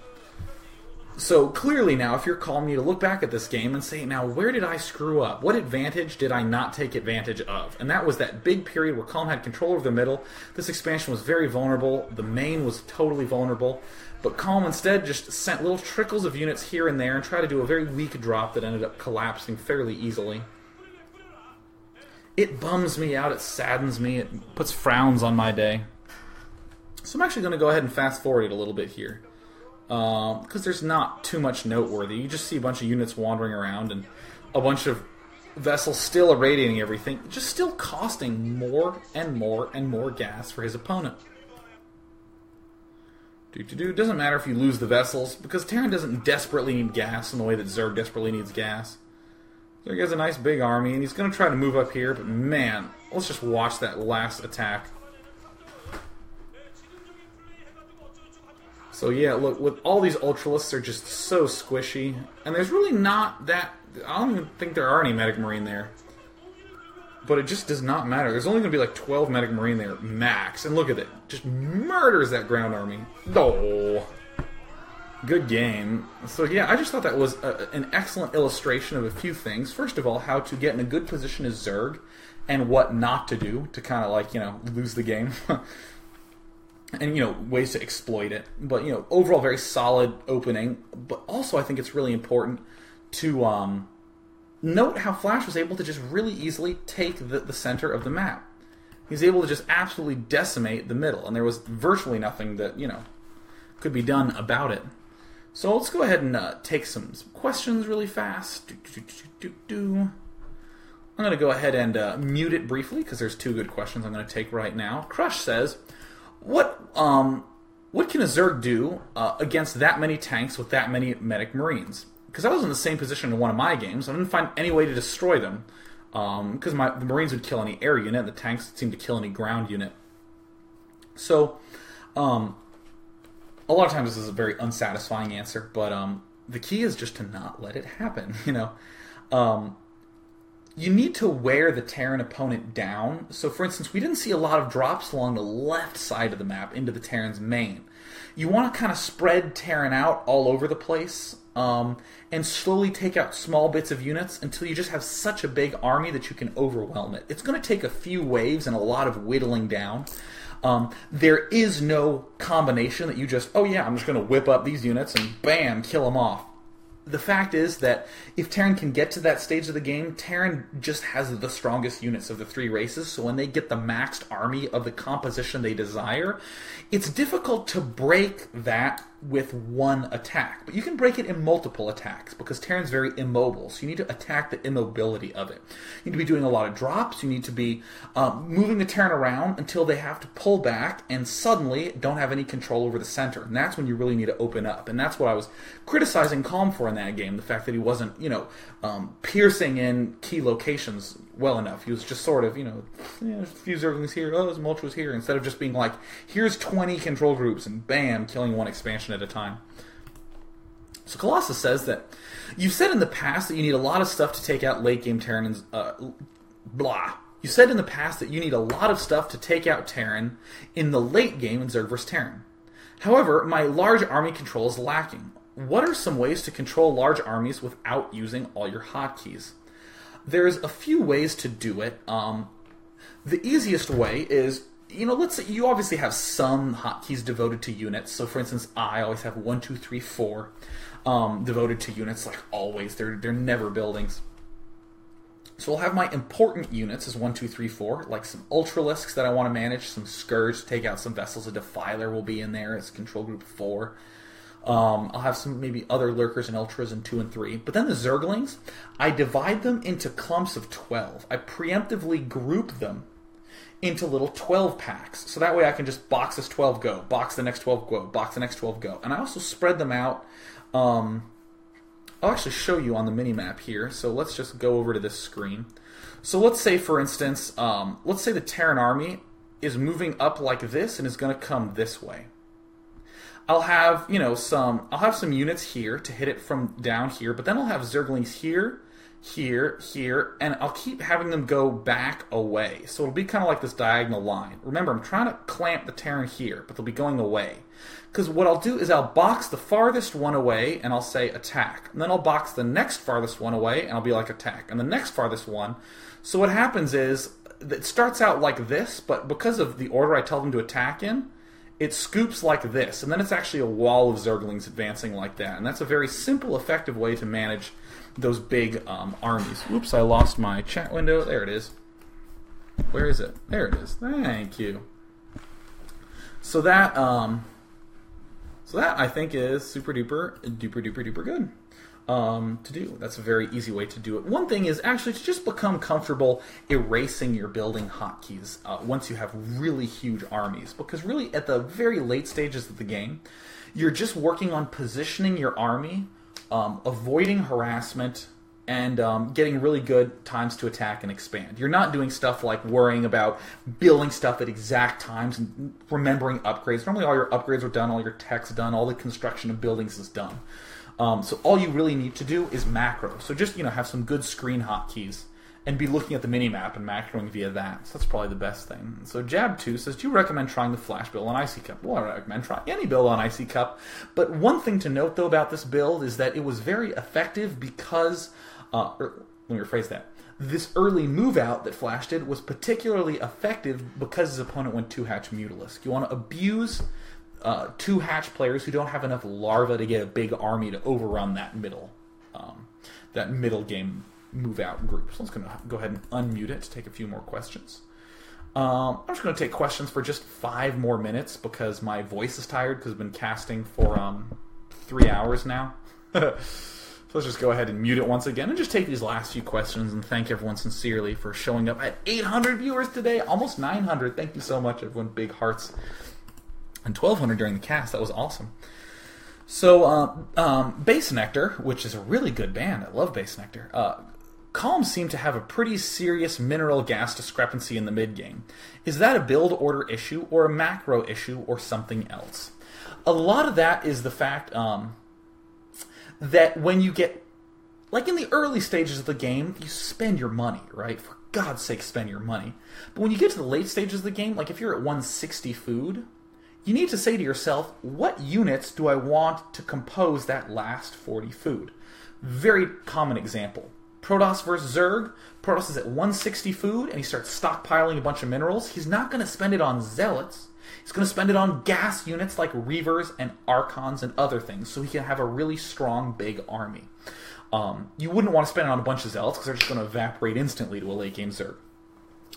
A: So clearly now, if you're calling me to look back at this game and say, now where did I screw up? What advantage did I not take advantage of? And that was that big period where Calm had control over the middle. This expansion was very vulnerable. The main was totally vulnerable. But Calm instead just sent little trickles of units here and there and tried to do a very weak drop that ended up collapsing fairly easily. It bums me out. It saddens me. It puts frowns on my day. So I'm actually going to go ahead and fast forward it a little bit here. Because there's not too much noteworthy. You just see a bunch of units wandering around and a bunch of vessels still irradiating everything, just still costing more and more and more gas for his opponent. Doesn't matter if you lose the vessels, because Terran doesn't desperately need gas in the way that Zerg desperately needs gas. Zerg has a nice big army, and he's going to try to move up here, but man, let's just watch that last attack. So yeah, look, with all these Ultralisks are just so squishy, and there's really not that... I don't even think there are any Medic Marine there. But it just does not matter. There's only going to be like 12 Medic Marine there, max. And look at it. Just murders that ground army. Oh. Good game. So yeah, I just thought that was an excellent illustration of a few things. First of all, how to get in a good position as Zerg, and what not to do to kind of like, you know, lose the game. And, you know, ways to exploit it. But, you know, overall very solid opening. But also I think it's really important to note how Flash was able to just really easily take the center of the map. He's able to just absolutely decimate the middle. And there was virtually nothing that, you know, could be done about it. So let's go ahead and take some questions really fast. I'm going to go ahead and mute it briefly because there's two good questions I'm going to take right now. Crush says... What can a Zerg do against that many tanks with that many Medic Marines? Because I was in the same position in one of my games. I didn't find any way to destroy them. Because the Marines would kill any air unit, and the tanks seemed to kill any ground unit. So, a lot of times this is a very unsatisfying answer, but the key is just to not let it happen, you know. You need to wear the Terran opponent down. So, for instance, we didn't see a lot of drops along the left side of the map into the Terran's main. You want to kind of spread Terran out all over the place and slowly take out small bits of units until you just have such a big army that you can overwhelm it. It's going to take a few waves and a lot of whittling down. There is no combination that you just, oh yeah, I'm just going to whip up these units and bam, kill them off. The fact is that if Terran can get to that stage of the game, Terran just has the strongest units of the three races, so when they get the maxed army of the composition they desire, it's difficult to break that with one attack. But you can break it in multiple attacks, because Terran's very immobile, so you need to attack the immobility of it. You need to be doing a lot of drops, you need to be moving the Terran around until they have to pull back and suddenly don't have any control over the center. And that's when you really need to open up. And that's what I was criticizing Calm for in that game, the fact that he wasn't, you know, piercing in key locations well enough. He was just sort of, you know, a few Zerglings here, oh, some Ultras here, instead of just being like, here's 20 control groups and bam, killing one expansion at a time. So Colossus says that you've said in the past that you need a lot of stuff to take out late game Terran and blah. You said in the past that you need a lot of stuff to take out Terran in the late game in Zerg vs. Terran. However, my large army control is lacking. What are some ways to control large armies without using all your hotkeys? There's a few ways to do it. The easiest way is, you know, let's say you obviously have some hotkeys devoted to units. So, for instance, I always have 1, 2, 3, 4 devoted to units, like always. They're never buildings. So I'll have my important units as 1, 2, 3, 4, like some Ultralisks that I want to manage, some Scourge to take out some vessels. A Defiler will be in there as control group 4. I'll have some maybe other Lurkers and Ultras in 2 and 3. But then the Zerglings, I divide them into clumps of 12. I preemptively group them into little 12 packs. So that way I can just box this 12, go. Box the next 12, go. Box the next 12, go. And I also spread them out. I'll actually show you on the mini-map here. So let's just go over to this screen. So let's say, for instance, let's say the Terran army is moving up like this and is going to come this way. I'll have, I'll have some units here to hit it from down here, but then I'll have Zerglings here, here, here, and I'll keep having them go back away. So it'll be kind of like this diagonal line. Remember, I'm trying to clamp the Terran here, but they'll be going away. Because what I'll do is I'll box the farthest one away, and I'll say attack. And then I'll box the next farthest one away, and I'll be like attack. And the next farthest one. So what happens is, it starts out like this, but because of the order I tell them to attack in, it scoops like this, and then it's actually a wall of Zerglings advancing like that. And that's a very simple, effective way to manage those big armies. Oops, I lost my chat window. There it is. Where is it? There it is. Thank you. So that I think is super duper good to do. That's a very easy way to do it. One thing is actually to just become comfortable erasing your building hotkeys once you have really huge armies. Because really, at the very late stages of the game, you're just working on positioning your army, avoiding harassment, and getting really good times to attack and expand. You're not doing stuff like worrying about building stuff at exact times and remembering upgrades. Normally all your upgrades are done, all your tech's done, all the construction of buildings is done. So all you really need to do is macro. So just have some good screen hotkeys and be looking at the mini-map and macroing via that. So that's probably the best thing. So Jab2 says, do you recommend trying the Flash build on Icy Cup? Well, I recommend trying any build on Icy Cup. But one thing to note, though, about this build is that it was very effective because, let me rephrase that. This early move out that Flash did was particularly effective because his opponent went 2-hatch Mutalisk. You want to abuse 2-hatch players who don't have enough larvae to get a big army to overrun that middle game move out group. So let's go ahead and unmute it to take a few more questions. I'm just going to take questions for just 5 more minutes because my voice is tired because I've been casting for 3 hours now. So let's just go ahead and mute it once again and just take these last few questions and thank everyone sincerely for showing up at 800 viewers today, almost 900. Thank you so much, everyone. Big hearts. And 1,200 during the cast. That was awesome. So, Base Nectar, which is a really good band. I love Base Nectar. Calm seemed to have a pretty serious mineral gas discrepancy in the mid-game. Is that a build order issue or a macro issue or something else? A lot of that is the fact that when you get, like in the early stages of the game, you spend your money, right? For God's sake, spend your money. But when you get to the late stages of the game, like if you're at 160 food, you need to say to yourself, what units do I want to compose that last 40 food? Very common example. Protoss versus Zerg. Protoss is at 160 food, and he starts stockpiling a bunch of minerals. He's not going to spend it on Zealots. He's going to spend it on gas units like Reavers and Archons and other things, so he can have a really strong, big army. You wouldn't want to spend it on a bunch of Zealots, because they're just going to evaporate instantly to a late-game Zerg.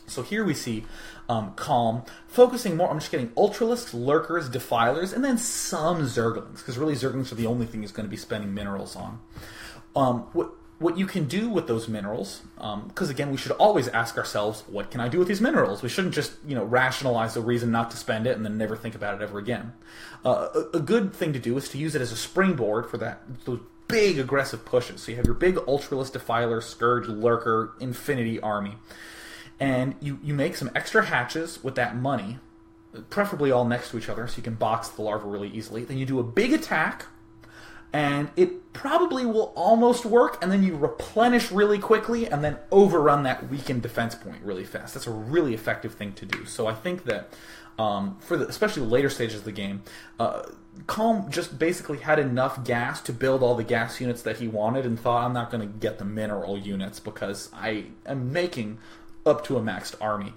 A: So here we see Calm focusing more on just getting Ultralisks, Lurkers, Defilers, and then some Zerglings, because really Zerglings are the only thing he's going to be spending minerals on. What you can do with those minerals, because again, we should always ask ourselves, what can I do with these minerals? We shouldn't just rationalize the reason not to spend it and then never think about it ever again. A good thing to do is to use it as a springboard for those big aggressive pushes. So you have your big Ultralist, Defiler, Scourge, Lurker, Infinity army. And you make some extra hatches with that money, preferably all next to each other so you can box the larva really easily. Then you do a big attack, and it probably will almost work, and then you replenish really quickly and then overrun that weakened defense point really fast. That's a really effective thing to do. So I think that especially the later stages of the game, Calm just basically had enough gas to build all the gas units that he wanted and thought, I'm not going to get the mineral units because I am making up to a maxed army.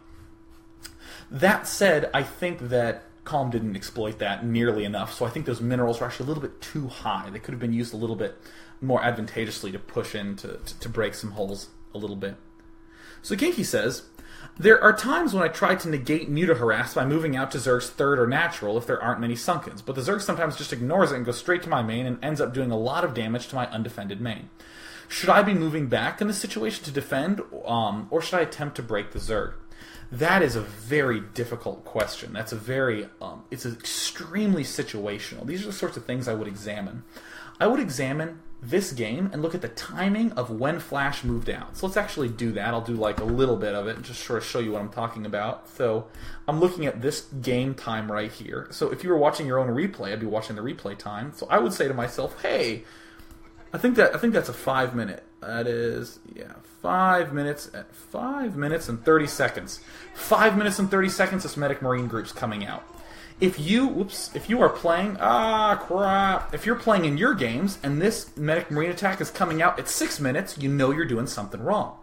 A: That said, I think that Calm didn't exploit that nearly enough, so I think those minerals were actually a little bit too high. They could have been used a little bit more advantageously to push in to break some holes a little bit. So Kinky says, there are times when I try to negate Muta-Harass by moving out to Zerg's third or natural if there aren't many Sunkens, but the Zerg sometimes just ignores it and goes straight to my main and ends up doing a lot of damage to my undefended main. Should I be moving back in this situation to defend, or should I attempt to break the Zerg? That is a very difficult question. That's a very, it's extremely situational. These are the sorts of things I would examine. I would examine this game and look at the timing of when Flash moved out. So let's actually do that. I'll do like a little bit of it and just sort of show you what I'm talking about. So I'm looking at this game time right here. So if you were watching your own replay, I'd be watching the replay time. So I would say to myself, hey, I think that's a 5 minute. That is, 5 minutes at 5 minutes and 30 seconds. 5 minutes and 30 seconds, this Medic Marine group's coming out. If you are playing, if you're playing in your games and this Medic Marine attack is coming out at 6 minutes, you know you're doing something wrong.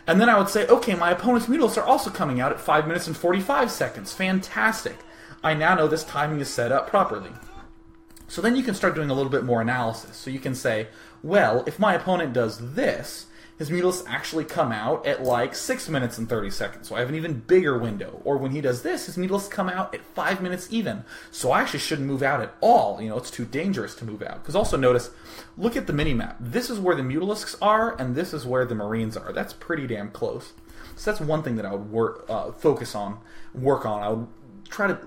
A: And then I would say, okay, my opponent's mutalisks are also coming out at 5 minutes and 45 seconds. Fantastic. I now know this timing is set up properly. So then you can start doing a little bit more analysis. So you can say, well, if my opponent does this, his mutalisks actually come out at like 6 minutes and 30 seconds. So I have an even bigger window. Or when he does this, his mutalisks come out at 5 minutes even. So I actually shouldn't move out at all. It's too dangerous to move out. Because also notice, look at the mini-map. This is where the mutalisks are, and this is where the Marines are. That's pretty damn close. So that's one thing that I would work on. I would try to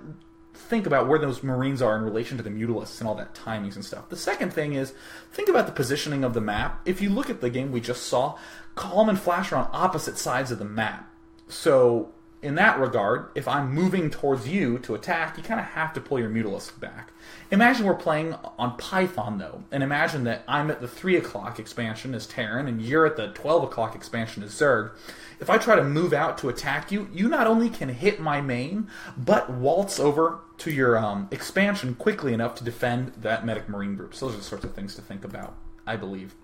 A: think about where those Marines are in relation to the mutalisks and all that timings and stuff. The second thing is, think about the positioning of the map. If you look at the game we just saw, Calm and Flash are on opposite sides of the map. So, in that regard, if I'm moving towards you to attack, you kind of have to pull your mutalisk back. Imagine we're playing on Python, though, and imagine that I'm at the 3 o'clock expansion as Terran, and you're at the 12 o'clock expansion as Zerg. If I try to move out to attack you, you not only can hit my main, but waltz over to your expansion quickly enough to defend that Medic Marine group. So those are the sorts of things to think about, I believe.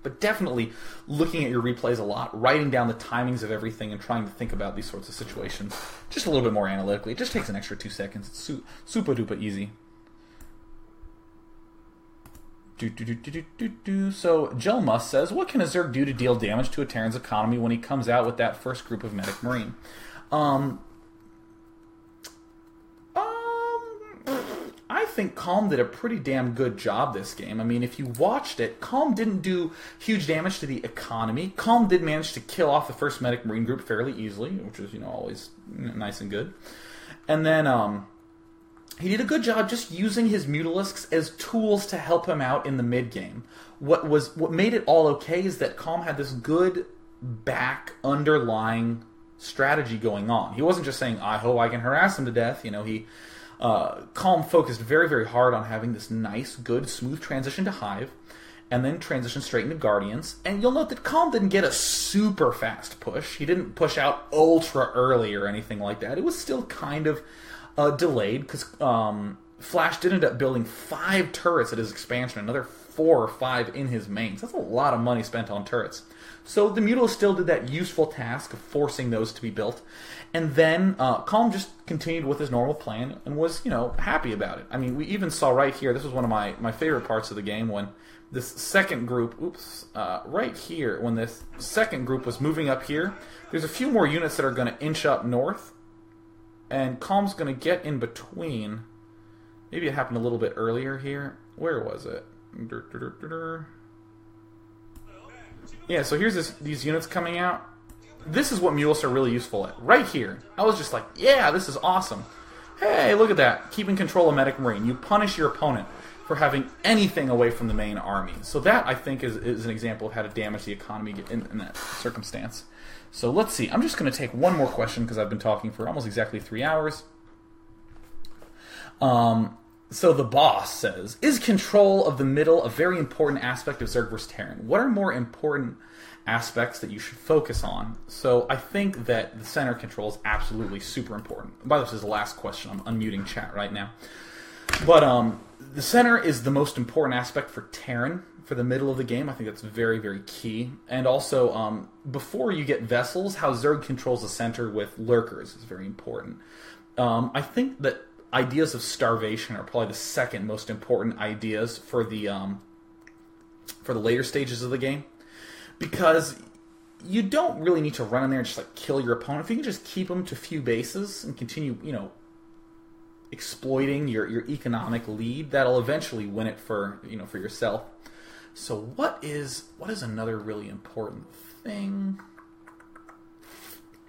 A: But definitely looking at your replays a lot, writing down the timings of everything, and trying to think about these sorts of situations just a little bit more analytically. It just takes an extra 2 seconds. It's super duper easy. So, Jelmus says, what can a Zerg do to deal damage to a Terran's economy when he comes out with that first group of Medic Marine? I think Calm did a pretty damn good job this game. I mean, if you watched it, Calm didn't do huge damage to the economy. Calm did manage to kill off the first Medic Marine group fairly easily, which is, always nice and good. And then, he did a good job just using his mutalisks as tools to help him out in the mid-game. What made it all okay is that Calm had this good back underlying strategy going on. He wasn't just saying, I hope I can harass him to death. Calm focused very, very hard on having this nice, good, smooth transition to Hive, and then transition straight into Guardians. And you'll note that Calm didn't get a super fast push. He didn't push out ultra early or anything like that. It was still kind of delayed, because Flash did end up building 5 turrets at his expansion, another 4 or 5 in his mains. That's a lot of money spent on turrets. So the Mutalist still did that useful task of forcing those to be built. And then Calm just continued with his normal plan and was, happy about it. I mean, we even saw right here, this was one of my favorite parts of the game, when this second group, right here, when this second group was moving up here, there's a few more units that are going to inch up north, and Calm's going to get in between. Maybe it happened a little bit earlier here. Where was it? Yeah, so here's these units coming out. This is what Mules are really useful at. Right here. I was just like, yeah, this is awesome. Hey, look at that. Keeping control of Medic Marine. You punish your opponent for having anything away from the main army. So that, I think, is an example of how to damage the economy in that circumstance. So let's see. I'm just going to take one more question because I've been talking for almost exactly 3 hours. So the boss says, is control of the middle a very important aspect of Zerg vs. Terran? What are more important aspects that you should focus on? So I think that the center control is absolutely super important. By the way, this is the last question. I'm unmuting chat right now. But the center is the most important aspect for Terran, for the middle of the game. I think that's very, very key. And also, before you get vessels, how Zerg controls the center with lurkers is very important. I think that ideas of starvation are probably the second most important ideas for the later stages of the game, because you don't really need to run in there and just like kill your opponent. If you can just keep them to few bases and continue, exploiting your economic lead, that'll eventually win it for yourself. So what is another really important thing?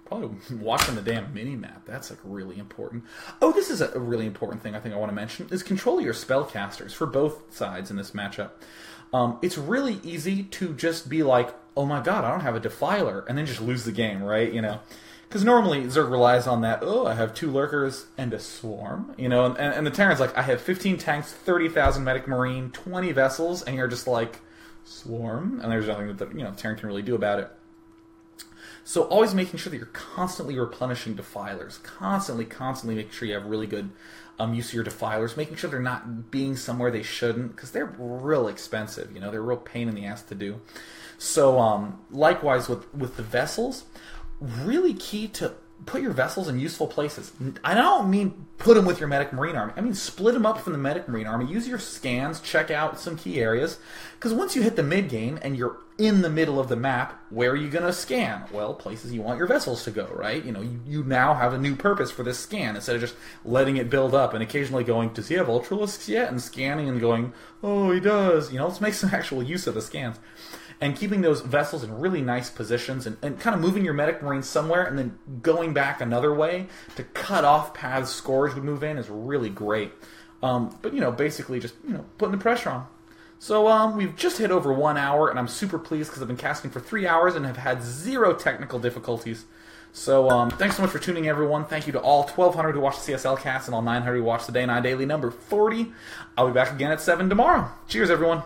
A: Probably Oh, watching the damn mini-map. That's like really important. Oh, this is a really important thing I think I want to mention, is control your spellcasters for both sides in this matchup. It's really easy to just be like, oh my god, I don't have a Defiler, and then just lose the game, right? You know, because normally Zerg relies on that, oh, I have 2 Lurkers and a Swarm, you know, and the Terran's like, I have 15 tanks, 30,000 Medic Marine, 20 vessels, and you're just like, Swarm, and there's nothing that the Terran can really do about it. So always making sure that you're constantly replenishing Defilers, constantly making sure you have really good use of your Defilers, making sure they're not being somewhere they shouldn't, because they're real expensive, you know, they're a real pain in the ass to do. So likewise with the vessels, really key to put your vessels in useful places. I don't mean put them with your Medic Marine army. I mean split them up from the Medic Marine army. Use your scans, check out some key areas. Because once you hit the mid-game and you're in the middle of the map, where are you going to scan? Well, places you want your vessels to go, right? You know, you now have a new purpose for this scan instead of just letting it build up and occasionally going, does he have Ultralisks yet? And scanning and going, oh, he does. You know, let's make some actual use of the scans. And keeping those vessels in really nice positions and kind of moving your Medic Marine somewhere and then going back another way to cut off paths Scourge would move in is really great. But, you know, basically just, you know, putting the pressure on. So we've just hit over 1 hour, and I'm super pleased because I've been casting for 3 hours and have had 0 technical difficulties. So thanks so much for tuning in, everyone. Thank you to all 1,200 who watched the CSL cast and all 900 who watched the Day 9 Daily number 40. I'll be back again at 7 tomorrow. Cheers, everyone.